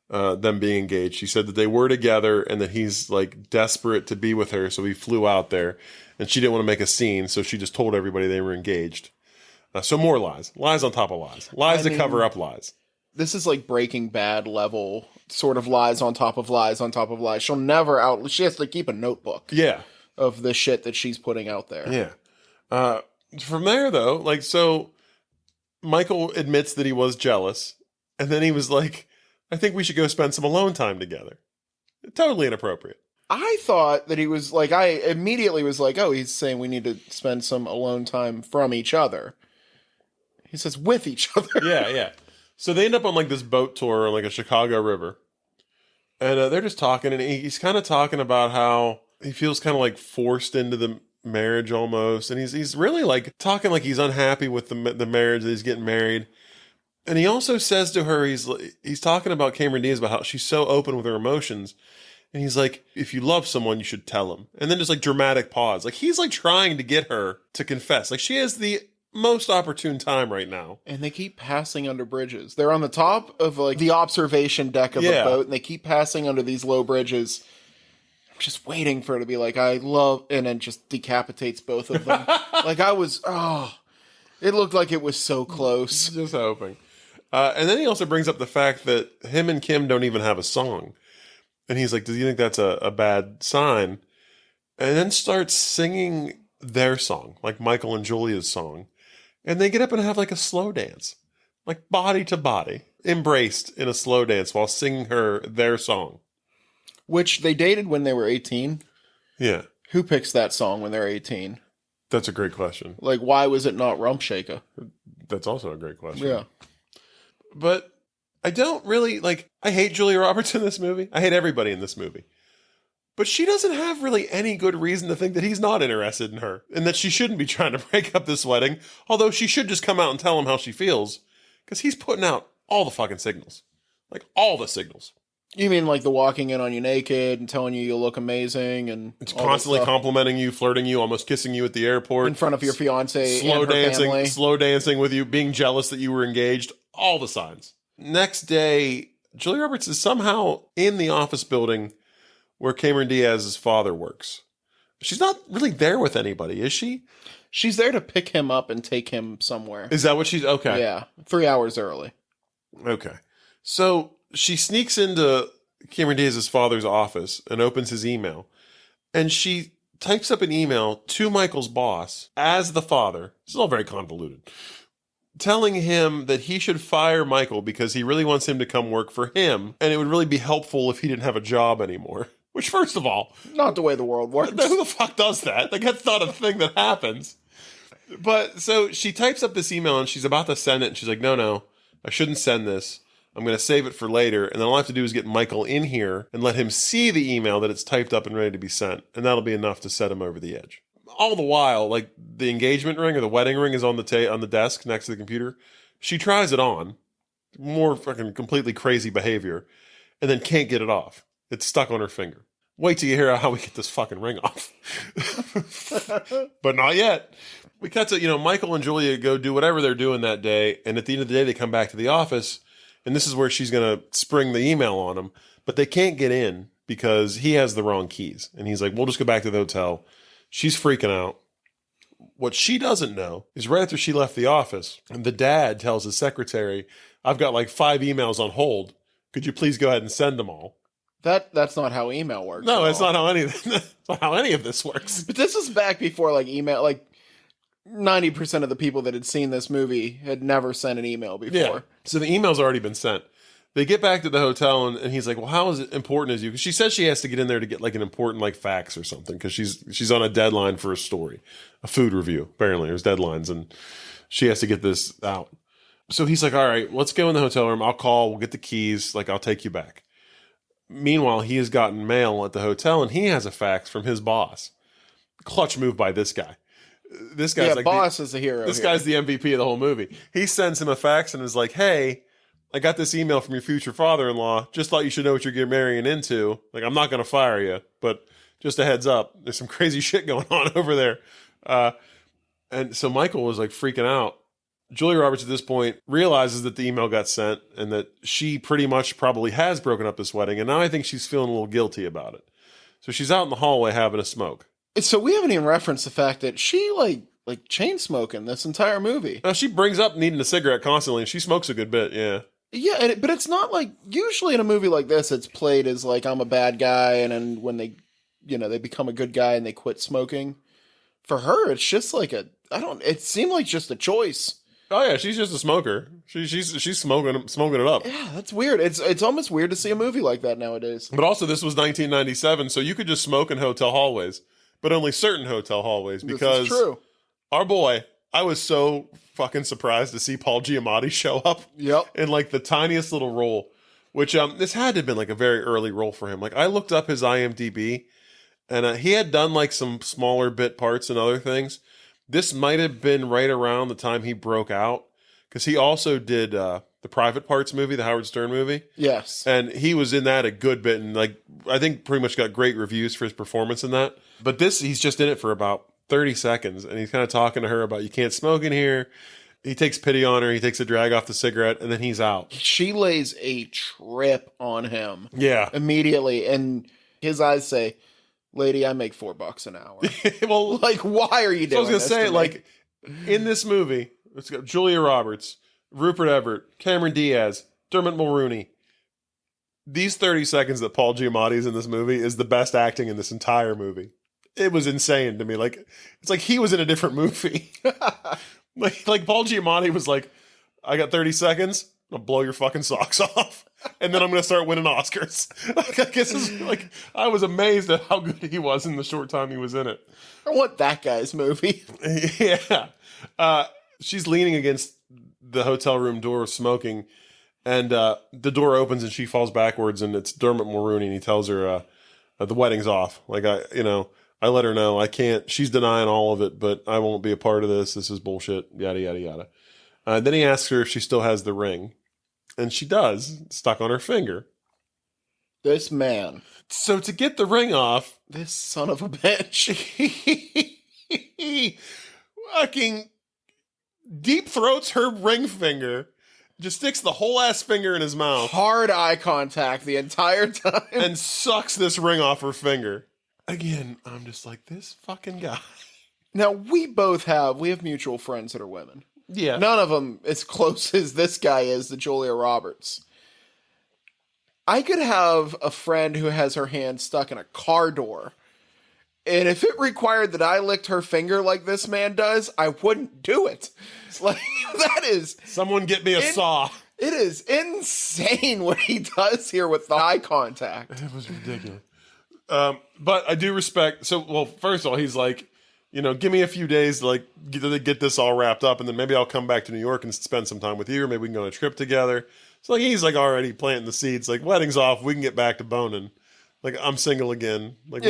them being engaged. She said that they were together and that he's like desperate to be with her, so he flew out there, and she didn't want to make a scene, so she just told everybody they were engaged. So more lies. Lies on top of lies. Lies to cover up lies. This is like Breaking Bad level sort of lies on top of lies on top of lies. She has to keep a notebook. Yeah. Of the shit that she's putting out there. Yeah. From there, though, like, so Michael admits that he was jealous, and then he was like, I think we should go spend some alone time together. Totally inappropriate. I thought that he was like, I immediately was like, oh, he's saying we need to spend some alone time from each other. He says with each other. Yeah. So they end up on like this boat tour on like a Chicago river, and they're just talking, and he's kind of talking about how he feels kind of like forced into the marriage almost, and he's really like talking like he's unhappy with the marriage that he's getting married. And he also says to her, he's talking about Cameron Diaz, about how she's so open with her emotions, and he's like, if you love someone, you should tell them. And then just like dramatic pause, like he's like trying to get her to confess, like she has the most opportune time right now. And they keep passing under bridges. They're on the top of like the observation deck of a boat, and they keep passing under these low bridges. I'm just waiting for her to be like, I love, and then just decapitates both of them. Like it looked like it was so close. Just hoping. And then he also brings up the fact that him and Kim don't even have a song. And he's like, do you think that's a bad sign? And then starts singing their song, like Michael and Julia's song. And they get up and have like a slow dance, like body to body, embraced in a slow dance while singing their song. Which they dated when they were 18. Yeah. Who picks that song when they're 18? That's a great question. Like, why was it not Rump Shaker? That's also a great question. Yeah. But I don't really, like, I hate Julia Roberts in this movie. I hate everybody in this movie. But she doesn't have really any good reason to think that he's not interested in her, and that she shouldn't be trying to break up this wedding, although she should just come out and tell him how she feels, because he's putting out all the fucking signals. Like, all the signals. You mean like the walking in on you naked and telling you look amazing, and it's constantly complimenting you, flirting you, almost kissing you at the airport. In front of your fiance slow and her dancing, family. Slow dancing with you, being jealous that you were engaged, all the signs. Next day, Julia Roberts is somehow in the office building where Cameron Diaz's father works. She's not really there with anybody, is she? She's there to pick him up and take him somewhere. Is that what she's... Okay. Yeah, 3 hours early. Okay. So she sneaks into Cameron Diaz's father's office and opens his email. And she types up an email to Michael's boss as the father. This is all very convoluted. Telling him that he should fire Michael because he really wants him to come work for him. And it would really be helpful if he didn't have a job anymore. Which, first of all... Not the way the world works. Who the fuck does that? Like, that's not a thing that happens. But, so, she types up this email, and she's about to send it, and she's like, no, I shouldn't send this. I'm going to save it for later, and then all I have to do is get Michael in here and let him see the email that it's typed up and ready to be sent, and that'll be enough to set him over the edge. All the while, like, the engagement ring or the wedding ring is on the desk next to the computer. She tries it on. More fucking completely crazy behavior. And then can't get it off. It's stuck on her finger. Wait till you hear how we get this fucking ring off. But not yet. We cut to, Michael and Julia go do whatever they're doing that day. And at the end of the day, they come back to the office. And this is where she's going to spring the email on him. But they can't get in because he has the wrong keys. And he's like, we'll just go back to the hotel. She's freaking out. What she doesn't know is right after she left the office, the dad tells his secretary, I've got like 5 emails on hold. Could you please go ahead and send them all? That's not how email works. No, it's not how any of this works. But this was back before like email. Like 90% of the people that had seen this movie had never sent an email before. Yeah. So the email's already been sent. They get back to the hotel and he's like, well, how is it important as you? Because she says she has to get in there to get like an important like fax or something because she's on a deadline for a story, a food review. Apparently there's deadlines and she has to get this out. So he's like, all right, let's go in the hotel room. I'll call. We'll get the keys. Like, I'll take you back. Meanwhile, he has gotten mail at the hotel and he has a fax from his boss. Clutch move by this guy. This guy's like boss is the hero. This guy's the MVP of the whole movie. He sends him a fax and is like, hey, I got this email from your future father-in-law. Just thought you should know what you're getting marrying into. Like, I'm not going to fire you, but just a heads up. There's some crazy shit going on over there. And so Michael was like freaking out. Julia Roberts at this point realizes that the email got sent and that she pretty much probably has broken up this wedding. And now I think she's feeling a little guilty about it. So she's out in the hallway having a smoke. So we haven't even referenced the fact that she like chain smoking this entire movie. Now she brings up needing a cigarette constantly and she smokes a good bit. Yeah. Yeah, but it's not like, usually in a movie like this, it's played as like, I'm a bad guy, and then when they, they become a good guy and they quit smoking. For her, it's just like it seemed like just a choice. Oh yeah, she's just a smoker. She's smoking it up. Yeah, that's weird. It's almost weird to see a movie like that nowadays. But also, this was 1997, so you could just smoke in hotel hallways, but only certain hotel hallways because this is true. Our boy, I was so fucking surprised to see Paul Giamatti show up. Yep. In like the tiniest little role, which this had to have been like a very early role for him. Like I looked up his IMDb, and he had done like some smaller bit parts and other things. This might have been right around the time he broke out, because he also did the Private Parts movie, the Howard Stern movie. Yes. And he was in that a good bit, and like I think pretty much got great reviews for his performance in that. But he's just in it for about 30 seconds, and he's kind of talking to her about you can't smoke in here. He takes pity on her. He takes a drag off the cigarette, and then he's out. She lays a trip on him. Yeah. Immediately, and his eyes say, lady, I make $4 an hour. Well, like, why are you doing this? I was going to say, like, in this movie, it's got Julia Roberts, Rupert Everett, Cameron Diaz, Dermot Mulroney. These 30 seconds that Paul Giamatti is in this movie is the best acting in this entire movie. It was insane to me. Like, it's like he was in a different movie. like Paul Giamatti was like, I got 30 seconds. I'll blow your fucking socks off. And then I'm going to start winning Oscars. I was amazed at how good he was in the short time he was in it. I want that guy's movie. Yeah. She's leaning against the hotel room door smoking. And the door opens and she falls backwards. And it's Dermot Mulroney. And he tells her the wedding's off. Like, I let her know I can't. She's denying all of it, but I won't be a part of this. This is bullshit. Yada, yada, yada. Then he asks her if she still has the ring. And she does. It's stuck on her finger. This man. So to get the ring off. This son of a bitch. He fucking deep throats her ring finger. Just sticks the whole ass finger in his mouth. Hard eye contact the entire time. And sucks this ring off her finger. Again, I'm just like, this fucking guy. Now, we have mutual friends that are women. Yeah. None of them as close as this guy is to Julia Roberts. I could have a friend who has her hand stuck in a car door, and if it required that I licked her finger like this man does, I wouldn't do it. Like, that is... Someone get me a saw. It is insane what he does here with the eye contact. It was ridiculous. But I do respect... So, well, first of all, he's like, give me a few days to like get this all wrapped up, and then maybe I'll come back to New York and spend some time with you, or maybe we can go on a trip together. So like he's like already planting the seeds. Like, wedding's off, we can get back to boning. Like, I'm single again. Like,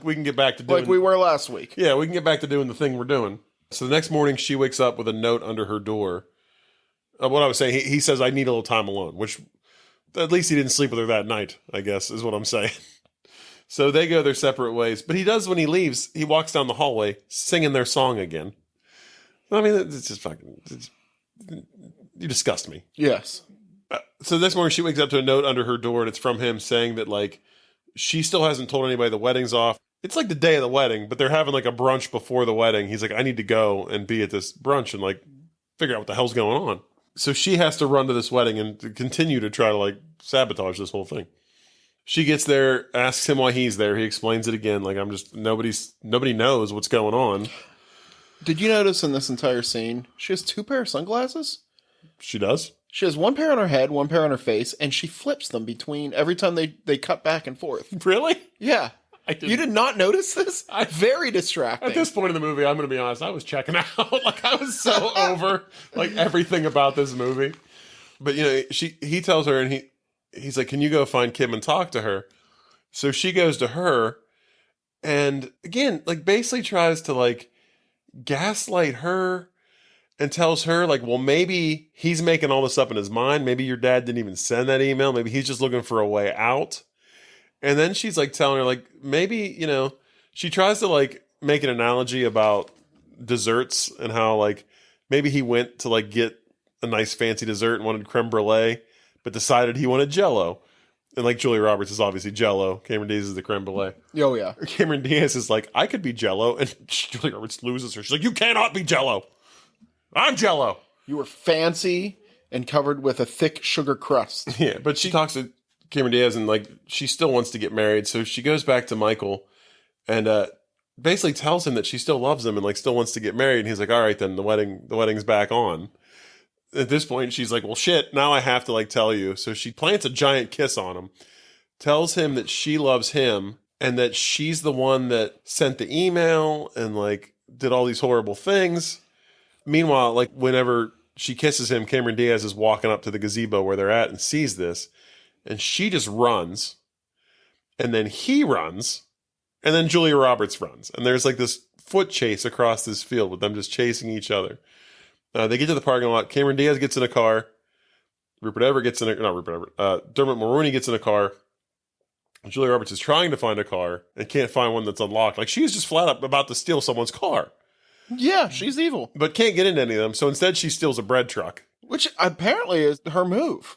we can get back to doing... Like we were last week. Yeah, we can get back to doing the thing we're doing. So the next morning, she wakes up with a note under her door. What I was saying, he says, I need a little time alone, which at least he didn't sleep with her that night, I guess, is what I'm saying. So they go their separate ways. But he does, when he leaves, he walks down the hallway singing their song again. I mean, it's just fucking... you disgust me. Yes. So this morning she wakes up to a note under her door, and it's from him saying that, like, she still hasn't told anybody the wedding's off. It's like the day of the wedding, but they're having like a brunch before the wedding. He's like, I need to go and be at this brunch and like figure out what the hell's going on. So she has to run to this wedding and to continue to try to like sabotage this whole thing. She gets there, asks him why he's there. He explains it again. Like, nobody knows what's going on. Did you notice in this entire scene, she has 2 pair of sunglasses? She does. She has 1 pair on her head, 1 pair on her face, and she flips them between every time they cut back and forth. Really? Yeah. You did not notice this? Very distracting. At this point in the movie, I'm going to be honest, I was checking out. Like, I was so over like everything about this movie. But, you know, he tells her, and he's like, can you go find Kim and talk to her? So she goes to her, and again, like, basically tries to like gaslight her and tells her, like, well, maybe he's making all this up in his mind. Maybe your dad didn't even send that email. Maybe he's just looking for a way out. And then she's, like, telling her, like, maybe, you know, she tries to, like, make an analogy about desserts and how, like, maybe he went to, like, get a nice fancy dessert and wanted creme brulee, but decided he wanted Jell-O. And, like, Julia Roberts is obviously Jell-O. Cameron Diaz is the creme brulee. Oh, yeah. Cameron Diaz is like, I could be Jell-O. And Julia Roberts loses her. She's like, you cannot be Jell-O. I'm Jell-O. You were fancy and covered with a thick sugar crust. Yeah, but she talks to Cameron Diaz and, like, she still wants to get married. So she goes back to Michael and basically tells him that she still loves him and, like, still wants to get married. And he's like, all right, then the wedding's back on. At this point, she's like, well, shit, now I have to, like, tell you. So she plants a giant kiss on him, tells him that she loves him and that she's the one that sent the email and, like, did all these horrible things. Meanwhile, like, whenever she kisses him, Cameron Diaz is walking up to the gazebo where they're at and sees this. And she just runs. And then he runs. And then Julia Roberts runs. And there's, like, this foot chase across this field with them just chasing each other. They get to the parking lot. Cameron Diaz gets in a car. Dermot Mulroney gets in a car. Julia Roberts is trying to find a car and can't find one that's unlocked. Like, she's just flat up about to steal someone's car. Yeah, she's evil. But can't get into any of them, so instead she steals a bread truck. Which apparently is her move.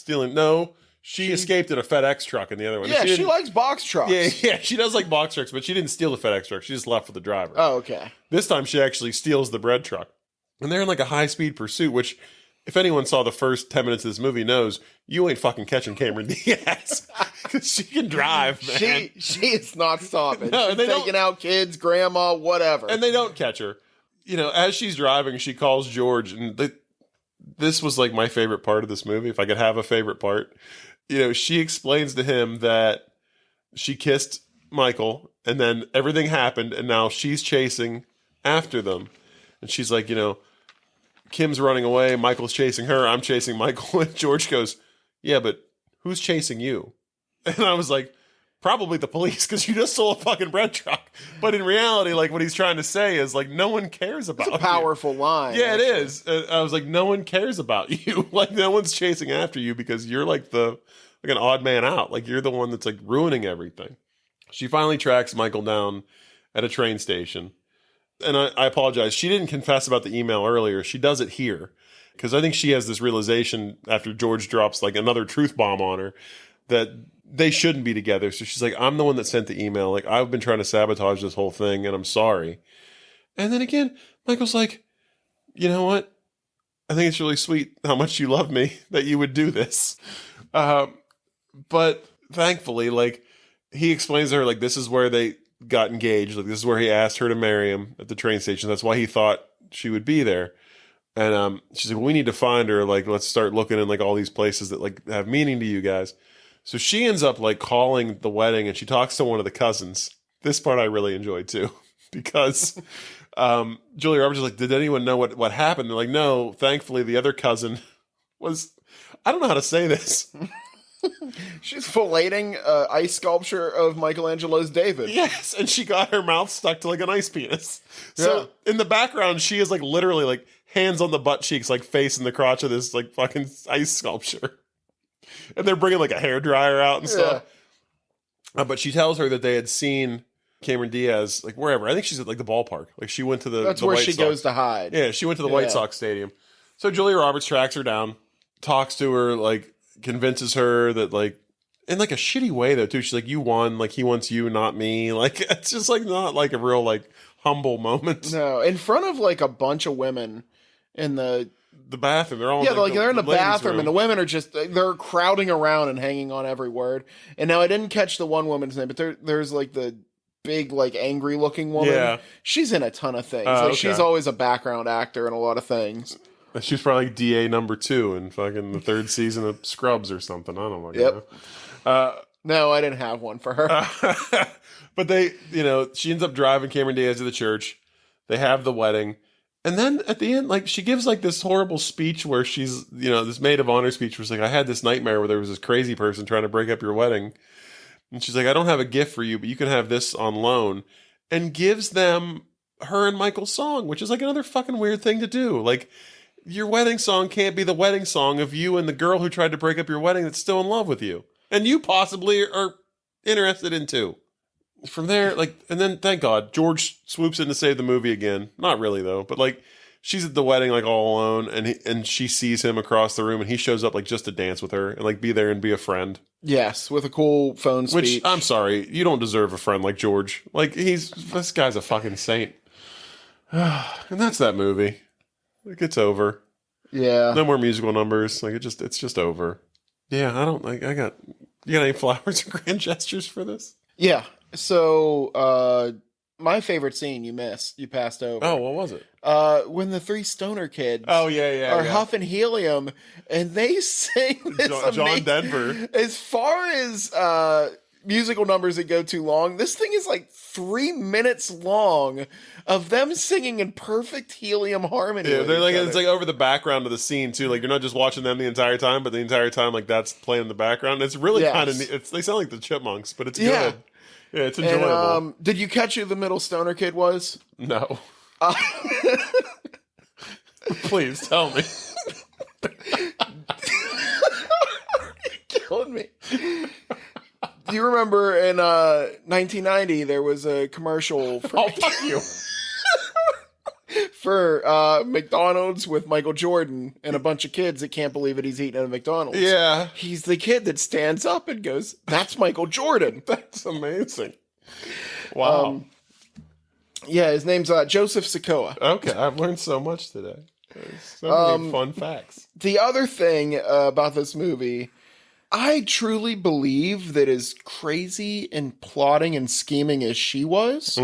No, she escaped in a FedEx truck in the other one. Yeah, she likes box trucks. Yeah, she does like box trucks, but she didn't steal the FedEx truck. She just left with the driver. Oh, okay. This time she actually steals the bread truck. And they're in like a high-speed pursuit, which, if anyone saw the first 10 minutes of this movie knows, you ain't fucking catching Cameron Diaz. Because she can drive, man. She is not stopping. No, she's taking out kids, grandma, whatever. And they don't catch her. You know, as she's driving, she calls George, and this was like my favorite part of this movie, if I could have a favorite part. You know, she explains to him that she kissed Michael, and then everything happened, and now she's chasing after them. And she's like, you know, Kim's running away, Michael's chasing her, I'm chasing Michael. And George goes, yeah, but who's chasing you? And I was like, probably the police, because you just stole a fucking bread truck. But in reality, like, what he's trying to say is, like, no one cares about you. It's a powerful line. Yeah, actually. It is. I was like, no one cares about you. Like, no one's chasing after you because you're like an odd man out. Like, you're the one that's like ruining everything. She finally tracks Michael down at a train station. And I apologize. She didn't confess about the email earlier. She does it here. Because I think she has this realization after George drops like another truth bomb on her that they shouldn't be together. So she's like, I'm the one that sent the email. Like, I've been trying to sabotage this whole thing and I'm sorry. And then again, Michael's like, you know what? I think it's really sweet how much you love me that you would do this. But thankfully, like, he explains to her, like, this is where they got engaged. Like, this is where he asked her to marry him at the train station. That's why he thought she would be there. And she's like, well, we need to find her. Like, let's start looking in like all these places that like have meaning to you guys. So she ends up like calling the wedding and she talks to one of the cousins. This part I really enjoyed too, because Julia Roberts is like, did anyone know what happened? They're like, no, thankfully the other cousin was, I don't know how to say this. She's filleting ice sculpture of Michelangelo's David. Yes, and she got her mouth stuck to like an ice penis. So in the background, she is like literally like hands on the butt cheeks, like face in the crotch of this like fucking ice sculpture. And they're bringing like a hairdryer out and stuff. But she tells her that they had seen Cameron Diaz, like wherever. I think she's at like the ballpark. Like she went to That's the where White she Sox. goes to hide. Yeah, she went to the White Sox stadium. So Julia Roberts tracks her down, talks to her, like convinces her that like, in like a shitty way though too. She's like, "You won. Like he wants you, not me." Like it's just like not like a real like humble moment. No, in front of like a bunch of women in the bathroom. They're all they're in the ladies' bathroom, room. and the women are just they're crowding around and hanging on every word. And now I didn't catch the one woman's name, but there's like the big like angry looking woman. Yeah. She's in a ton of things. Okay. She's always a background actor in a lot of things. She was probably like DA number 2 in fucking the 3rd season of Scrubs or something. I don't know. Yep. No, I didn't have one for her. But they, she ends up driving Cameron Diaz to the church. They have the wedding. And then at the end, like, she gives, like, this horrible speech where she's, this maid of honor speech where she's like, I had this nightmare where there was this crazy person trying to break up your wedding. And she's like, I don't have a gift for you, but you can have this on loan. And gives them her and Michael's song, which is, like, another fucking weird thing to do. Like, your wedding song can't be the wedding song of you and the girl who tried to break up your wedding that's still in love with you. And you possibly are interested in too. From there, like, and then thank God, George swoops in to save the movie again. Not really though, but like, she's at the wedding like all alone, and she sees him across the room, and he shows up like just to dance with her and like be there and be a friend. Yes, with a cool phone speech. Which I'm sorry, you don't deserve a friend like George. Like this guy's a fucking saint. And that's that movie. Like it's over. Yeah. No more musical numbers. Like it's just over. Yeah, I don't like. You got any flowers or grand gestures for this? Yeah. So, my favorite scene you passed over. Oh, what was it? When the 3 stoner kids. Oh yeah. Are huffing helium, and they sing this John Denver. As far as musical numbers that go too long, this thing is like 3 minutes long of them singing in perfect helium harmony. Yeah, they're like it's like over the background of the scene too. Like you're not just watching them the entire time, but the entire time like that's playing in the background. It's really kind of they sound like the Chipmunks, but it's good. Yeah, it's enjoyable. And, did you catch who the middle stoner kid was? No. Please tell me. You're killing me. Do you remember in 1990 there was a commercial for, oh, fuck you. for McDonald's with Michael Jordan and a bunch of kids that can't believe that he's eating at a McDonald's. Yeah. He's the kid that stands up and goes, "That's Michael Jordan." That's amazing. Wow. Yeah, his name's Joseph Sikoa. Okay, I've learned so much today. There's so many fun facts. The other thing about this movie, I truly believe that as crazy and plotting and scheming as she was,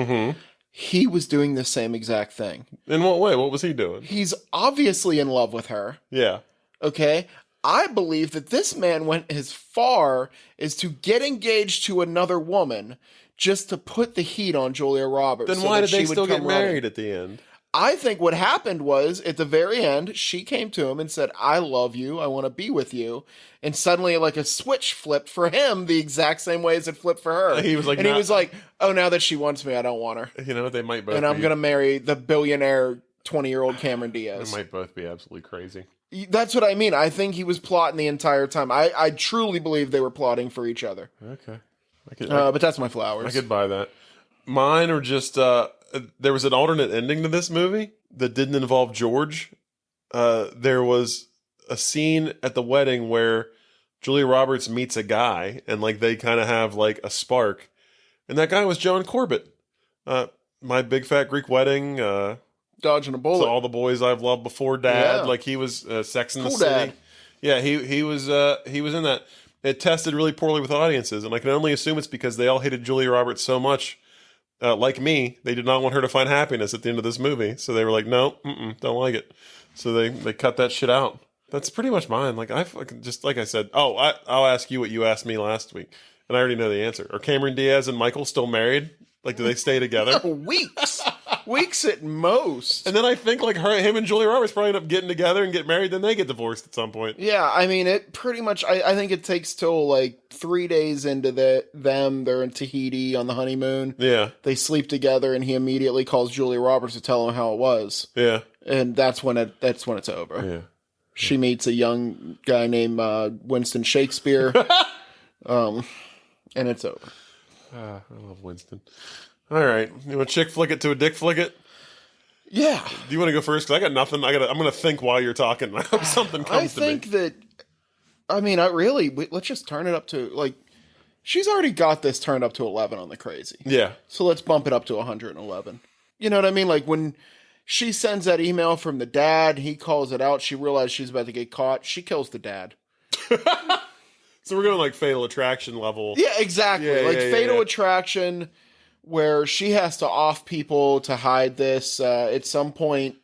he was doing the same exact thing. In what way? What was he doing? He's obviously in love with her. Yeah. Okay? I believe that this man went as far as to get engaged to another woman just to put the heat on Julia Roberts. Then why did they still get married at the end? I think what happened was, at the very end, she came to him and said, "I love you, I want to be with you." And suddenly, like a switch flipped for him the exact same way as it flipped for her. He was like, he was like, "Oh, now that she wants me, I don't want her." You know, they might both And I'm going to marry the billionaire 20-year-old Cameron Diaz. They might both be absolutely crazy. That's what I mean. I think he was plotting the entire time. I truly believe they were plotting for each other. Okay. But that's my flowers. I could buy that. Mine are just, there was an alternate ending to this movie that didn't involve George. There was a scene at the wedding where Julia Roberts meets a guy and like they kind of have like a spark. And that guy was John Corbett. My Big Fat Greek Wedding. Dodging a bullet. All the boys I've loved before, Dad. Yeah. Like he was Sex in the Cool City. Dad. Yeah, he was in that. It tested really poorly with audiences, and I can only assume it's because they all hated Julia Roberts so much. Like me, they did not want her to find happiness at the end of this movie, so they were like, "No, don't like it." So they cut that shit out. That's pretty much mine. Like I just like I said. Oh, I'll ask you what you asked me last week, and I already know the answer. Are Cameron Diaz and Michael still married? Like, do they stay together? Weeks at most. And then I think like him and Julia Roberts probably end up getting together and get married. Then they get divorced at some point. Yeah, I mean, it pretty much. I think it takes till like 3 days into them. They're in Tahiti on the honeymoon. Yeah, they sleep together, and he immediately calls Julia Roberts to tell him how it was. Yeah, and that's when it's over. Yeah, she meets a young guy named Winston Shakespeare, and it's over. I love Winston. All right. You want to chick flick it to a dick flick it? Yeah. Do you want to go first? Because I got nothing. I'm going to think while you're talking. I hope something comes to me. I think that, let's just turn it up to, like, she's already got this turned up to 11 on the crazy. Yeah. So let's bump it up to 111. You know what I mean? Like, when she sends that email from the dad, he calls it out, she realizes she's about to get caught, she kills the dad. So we're going like Fatal Attraction level. Yeah, exactly. Fatal Attraction, where she has to off people to hide this. At some point,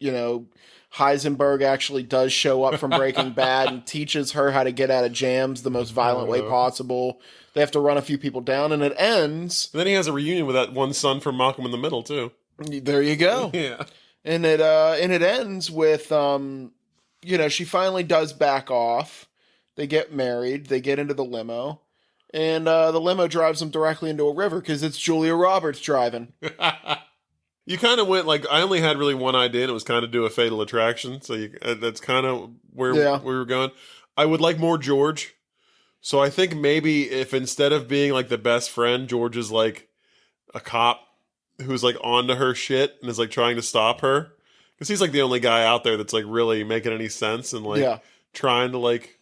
Heisenberg actually does show up from Breaking Bad and teaches her how to get out of jams the most violent way possible. They have to run a few people down, and it ends. And then he has a reunion with that one son from Malcolm in the Middle, too. There you go. Yeah. And it ends with, she finally does back off. They get married. They get into the limo. And the limo drives them directly into a river because it's Julia Roberts driving. You kind of went like, I only had really one idea, and it was kind of do a Fatal Attraction. So that's kind of where we were going. I would like more George. So I think maybe if instead of being like the best friend, George is like a cop who's like onto her shit and is like trying to stop her. Because he's like the only guy out there that's like really making any sense and like trying to like.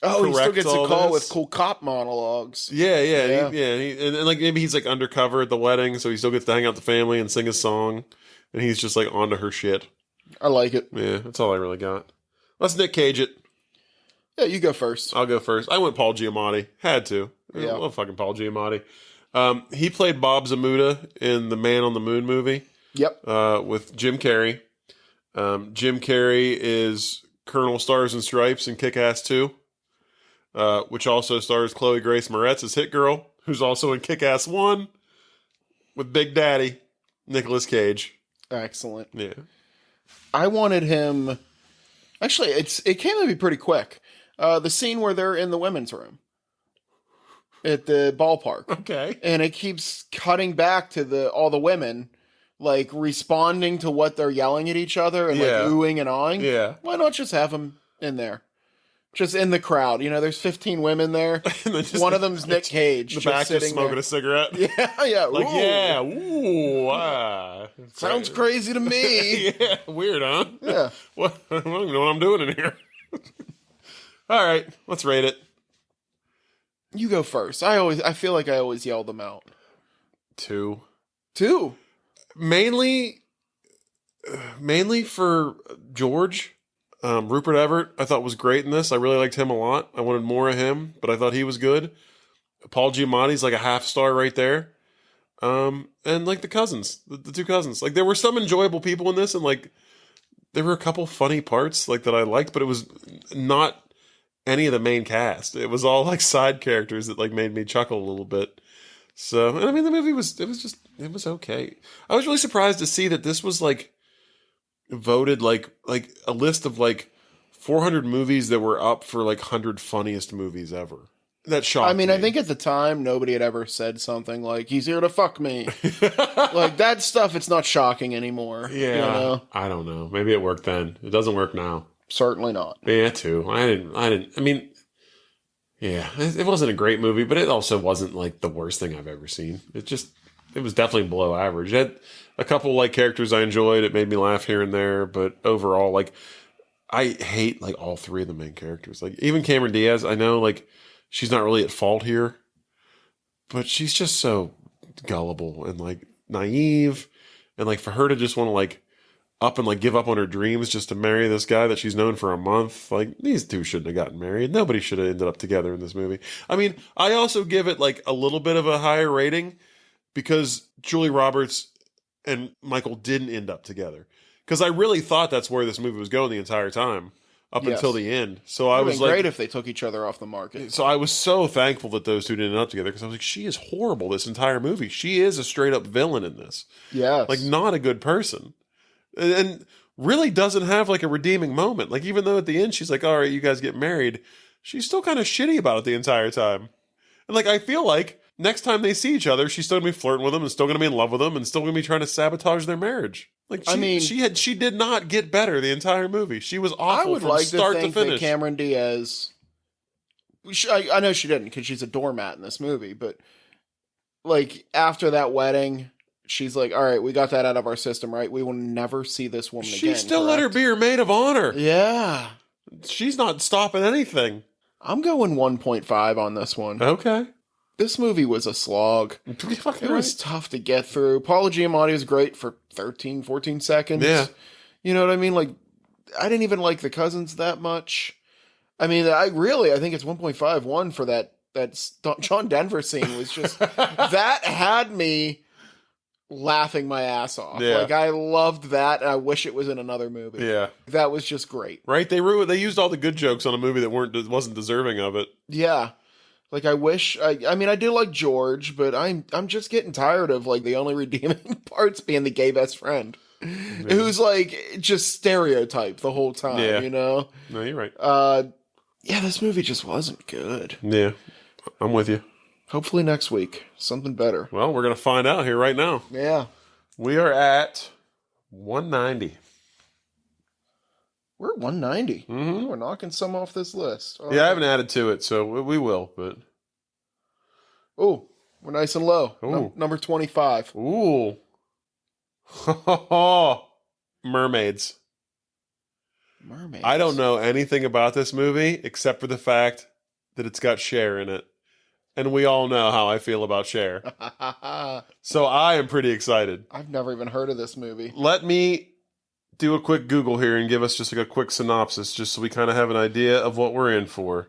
Oh, he still gets a call with cool cop monologues. Yeah. And like maybe he's like undercover at the wedding, so he still gets to hang out with the family and sing a song, and he's just like onto her shit. I like it. Yeah, that's all I really got. Let's Nick Cage it. Yeah, you go first. I'll go first. I went Paul Giamatti. Had to. Yeah. I love fucking Paul Giamatti. He played Bob Zamuda in the Man on the Moon movie. Yep. With Jim Carrey. Jim Carrey is Colonel Stars and Stripes in Kick-Ass 2. Which also stars Chloe Grace Moretz as Hit Girl, who's also in Kick-Ass 1 with Big Daddy, Nicolas Cage. Excellent. Yeah. I wanted him... Actually, it came to be pretty quick. The scene where they're in the women's room at the ballpark. Okay. And it keeps cutting back to all the women, like, responding to what they're yelling at each other and, like, oohing and awing. Yeah. Why not just have them in there? Just in the crowd. There's 15 women there. One of them's Nick Cage. The back just smoking a cigarette. Yeah. Like, ooh. yeah. Ooh. Sounds crazy to me. Yeah. Weird, huh? Yeah. What? I don't even know what I'm doing in here. All right. Let's rate it. You go first. I feel like I always yell them out. 2. Mainly for George. Rupert Everett, I thought was great in this. I really liked him a lot. I wanted more of him, but I thought he was good. Paul Giamatti's like a half star right there. And like the cousins, the two cousins. Like there were some enjoyable people in this, and like there were a couple funny parts like that I liked, but it was not any of the main cast. It was all like side characters that like made me chuckle a little bit. So, and I mean, the movie was okay. I was really surprised to see that this was like voted like a list of like 400 movies that were up for like 100 funniest movies ever. That shocked me. I think at the time nobody had ever said something like he's here to fuck me. Like that stuff, it's not shocking anymore. Yeah, I don't know. Maybe it worked then. It doesn't work now. Certainly not. Yeah, too. I didn't. I mean, yeah, it wasn't a great movie, but it also wasn't like the worst thing I've ever seen. It was definitely below average. It had a couple like characters I enjoyed. It made me laugh here and there, but overall, like I hate like all three of the main characters. Like even Cameron Diaz, I know like she's not really at fault here, but she's just so gullible and like naive, and like for her to just want to like up and like give up on her dreams just to marry this guy that she's known for a month. Like these two shouldn't have gotten married. Nobody should have ended up together in this movie. I mean, I also give it like a little bit of a higher rating because Julie Roberts and Michael didn't end up together. Because I really thought that's where this movie was going the entire time up until the end. So I was like, great if they took each other off the market. So I was so thankful that those two didn't end up together because I was like, she is horrible this entire movie. She is a straight up villain in this. Yes. Like not a good person. And really doesn't have like a redeeming moment. Like even though at the end she's like, all right, you guys get married, she's still kind of shitty about it the entire time. And like I feel like next time they see each other, she's still gonna be flirting with him and still gonna be in love with him and still gonna be trying to sabotage their marriage. Like she did not get better the entire movie. She was awful from start to finish. That Cameron Diaz, I know she didn't because she's a doormat in this movie, but like after that wedding she's like, all right, we got that out of our system, right? We will never see this woman again. She still let her be her maid of honor. Yeah. She's not stopping anything. I'm going 1.5 on this one. Okay. This movie was a slog. It was tough to get through. Paula Giamatti was great for 13, 14 seconds. Yeah. You know what I mean? Like, I didn't even like the cousins that much. I mean, I think it's 1.51 for that John Denver scene was just, that had me laughing my ass off. Yeah. Like, I loved that, and I wish it was in another movie. Yeah. That was just great. Right? They used all the good jokes on a movie that wasn't deserving of it. Yeah. Like, I wish, I mean, I do like George, but I'm just getting tired of, like, the only redeeming parts being the gay best friend. Yeah. Who's, like, just stereotype the whole time, you know? No, you're right. Yeah, this movie just wasn't good. Yeah, I'm with you. Hopefully next week, something better. Well, we're going to find out here right now. Yeah. We are at 190. We're at 190. Mm-hmm. We're knocking some off this list. All right. I haven't added to it, so we will, but... Oh, we're nice and low. Number 25. Ooh. Mermaids. I don't know anything about this movie except for the fact that it's got Cher in it. And we all know how I feel about Cher. So I am pretty excited. I've never even heard of this movie. Let me do a quick Google here and give us just like a quick synopsis just so we kind of have an idea of what we're in for.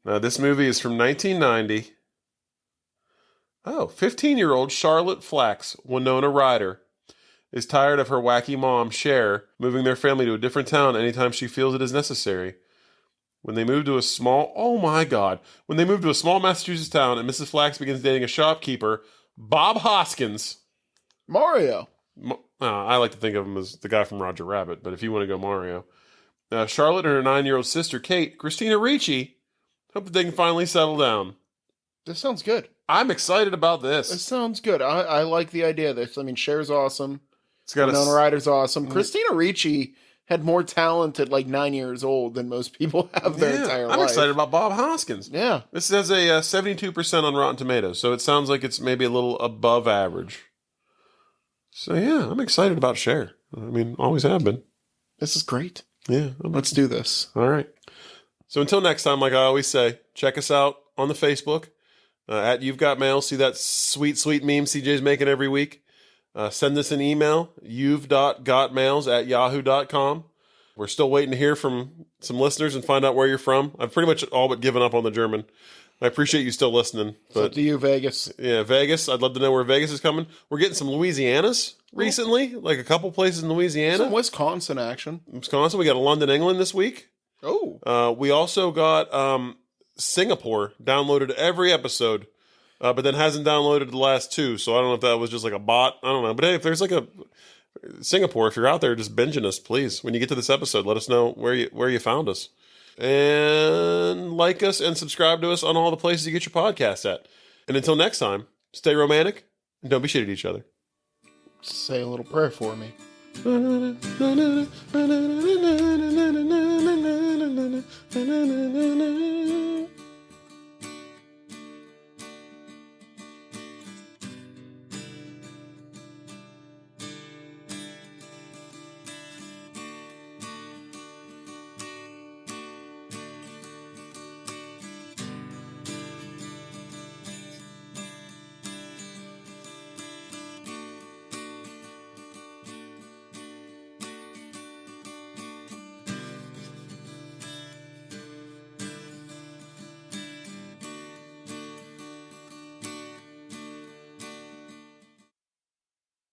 Now, this movie is from 1990. Oh, 15-year-old Charlotte Flax, Winona Ryder, is tired of her wacky mom, Cher, moving their family to a different town anytime she feels it is necessary. When they move to a small Massachusetts town and Mrs. Flax begins dating a shopkeeper, Bob Hoskins. Mario. I like to think of him as the guy from Roger Rabbit, but if you want to go Mario. Charlotte and her 9-year-old sister, Kate, Christina Ricci, hope that they can finally settle down. This sounds good. I'm excited about this. This sounds good. I like the idea of this. I mean, Cher's awesome. Winona Ryder's awesome. Christina Ricci had more talent at like 9 years old than most people have their entire life. I'm excited about Bob Hoskins. Yeah. This has a 72% on Rotten Tomatoes, so it sounds like it's maybe a little above average. So yeah, I'm excited about Cher. I mean, always have been. This is great. Yeah. Let's do this. All right. So until next time, like I always say, check us out on the Facebook at You've Got Mail. See that sweet, sweet meme CJ's making every week. Send us an email, you've.gotmails@yahoo.com. We're still waiting to hear from some listeners and find out where you're from. I've pretty much all but given up on the German. I appreciate you still listening. But it's up to you, Vegas. Yeah, Vegas. I'd love to know where Vegas is coming. We're getting some Louisianas recently, like a couple places in Louisiana. Some Wisconsin action. Wisconsin. We got a London, England this week. Oh. We also got Singapore downloaded every episode. But then hasn't downloaded the last two, so I don't know if that was just like a bot. I don't know. But hey, if there's like a Singapore, if you're out there just binging us, please, when you get to this episode, let us know where you found us. And like us and subscribe to us on all the places you get your podcasts at. And until next time, stay romantic and don't be shitty to each other. Say a little prayer for me.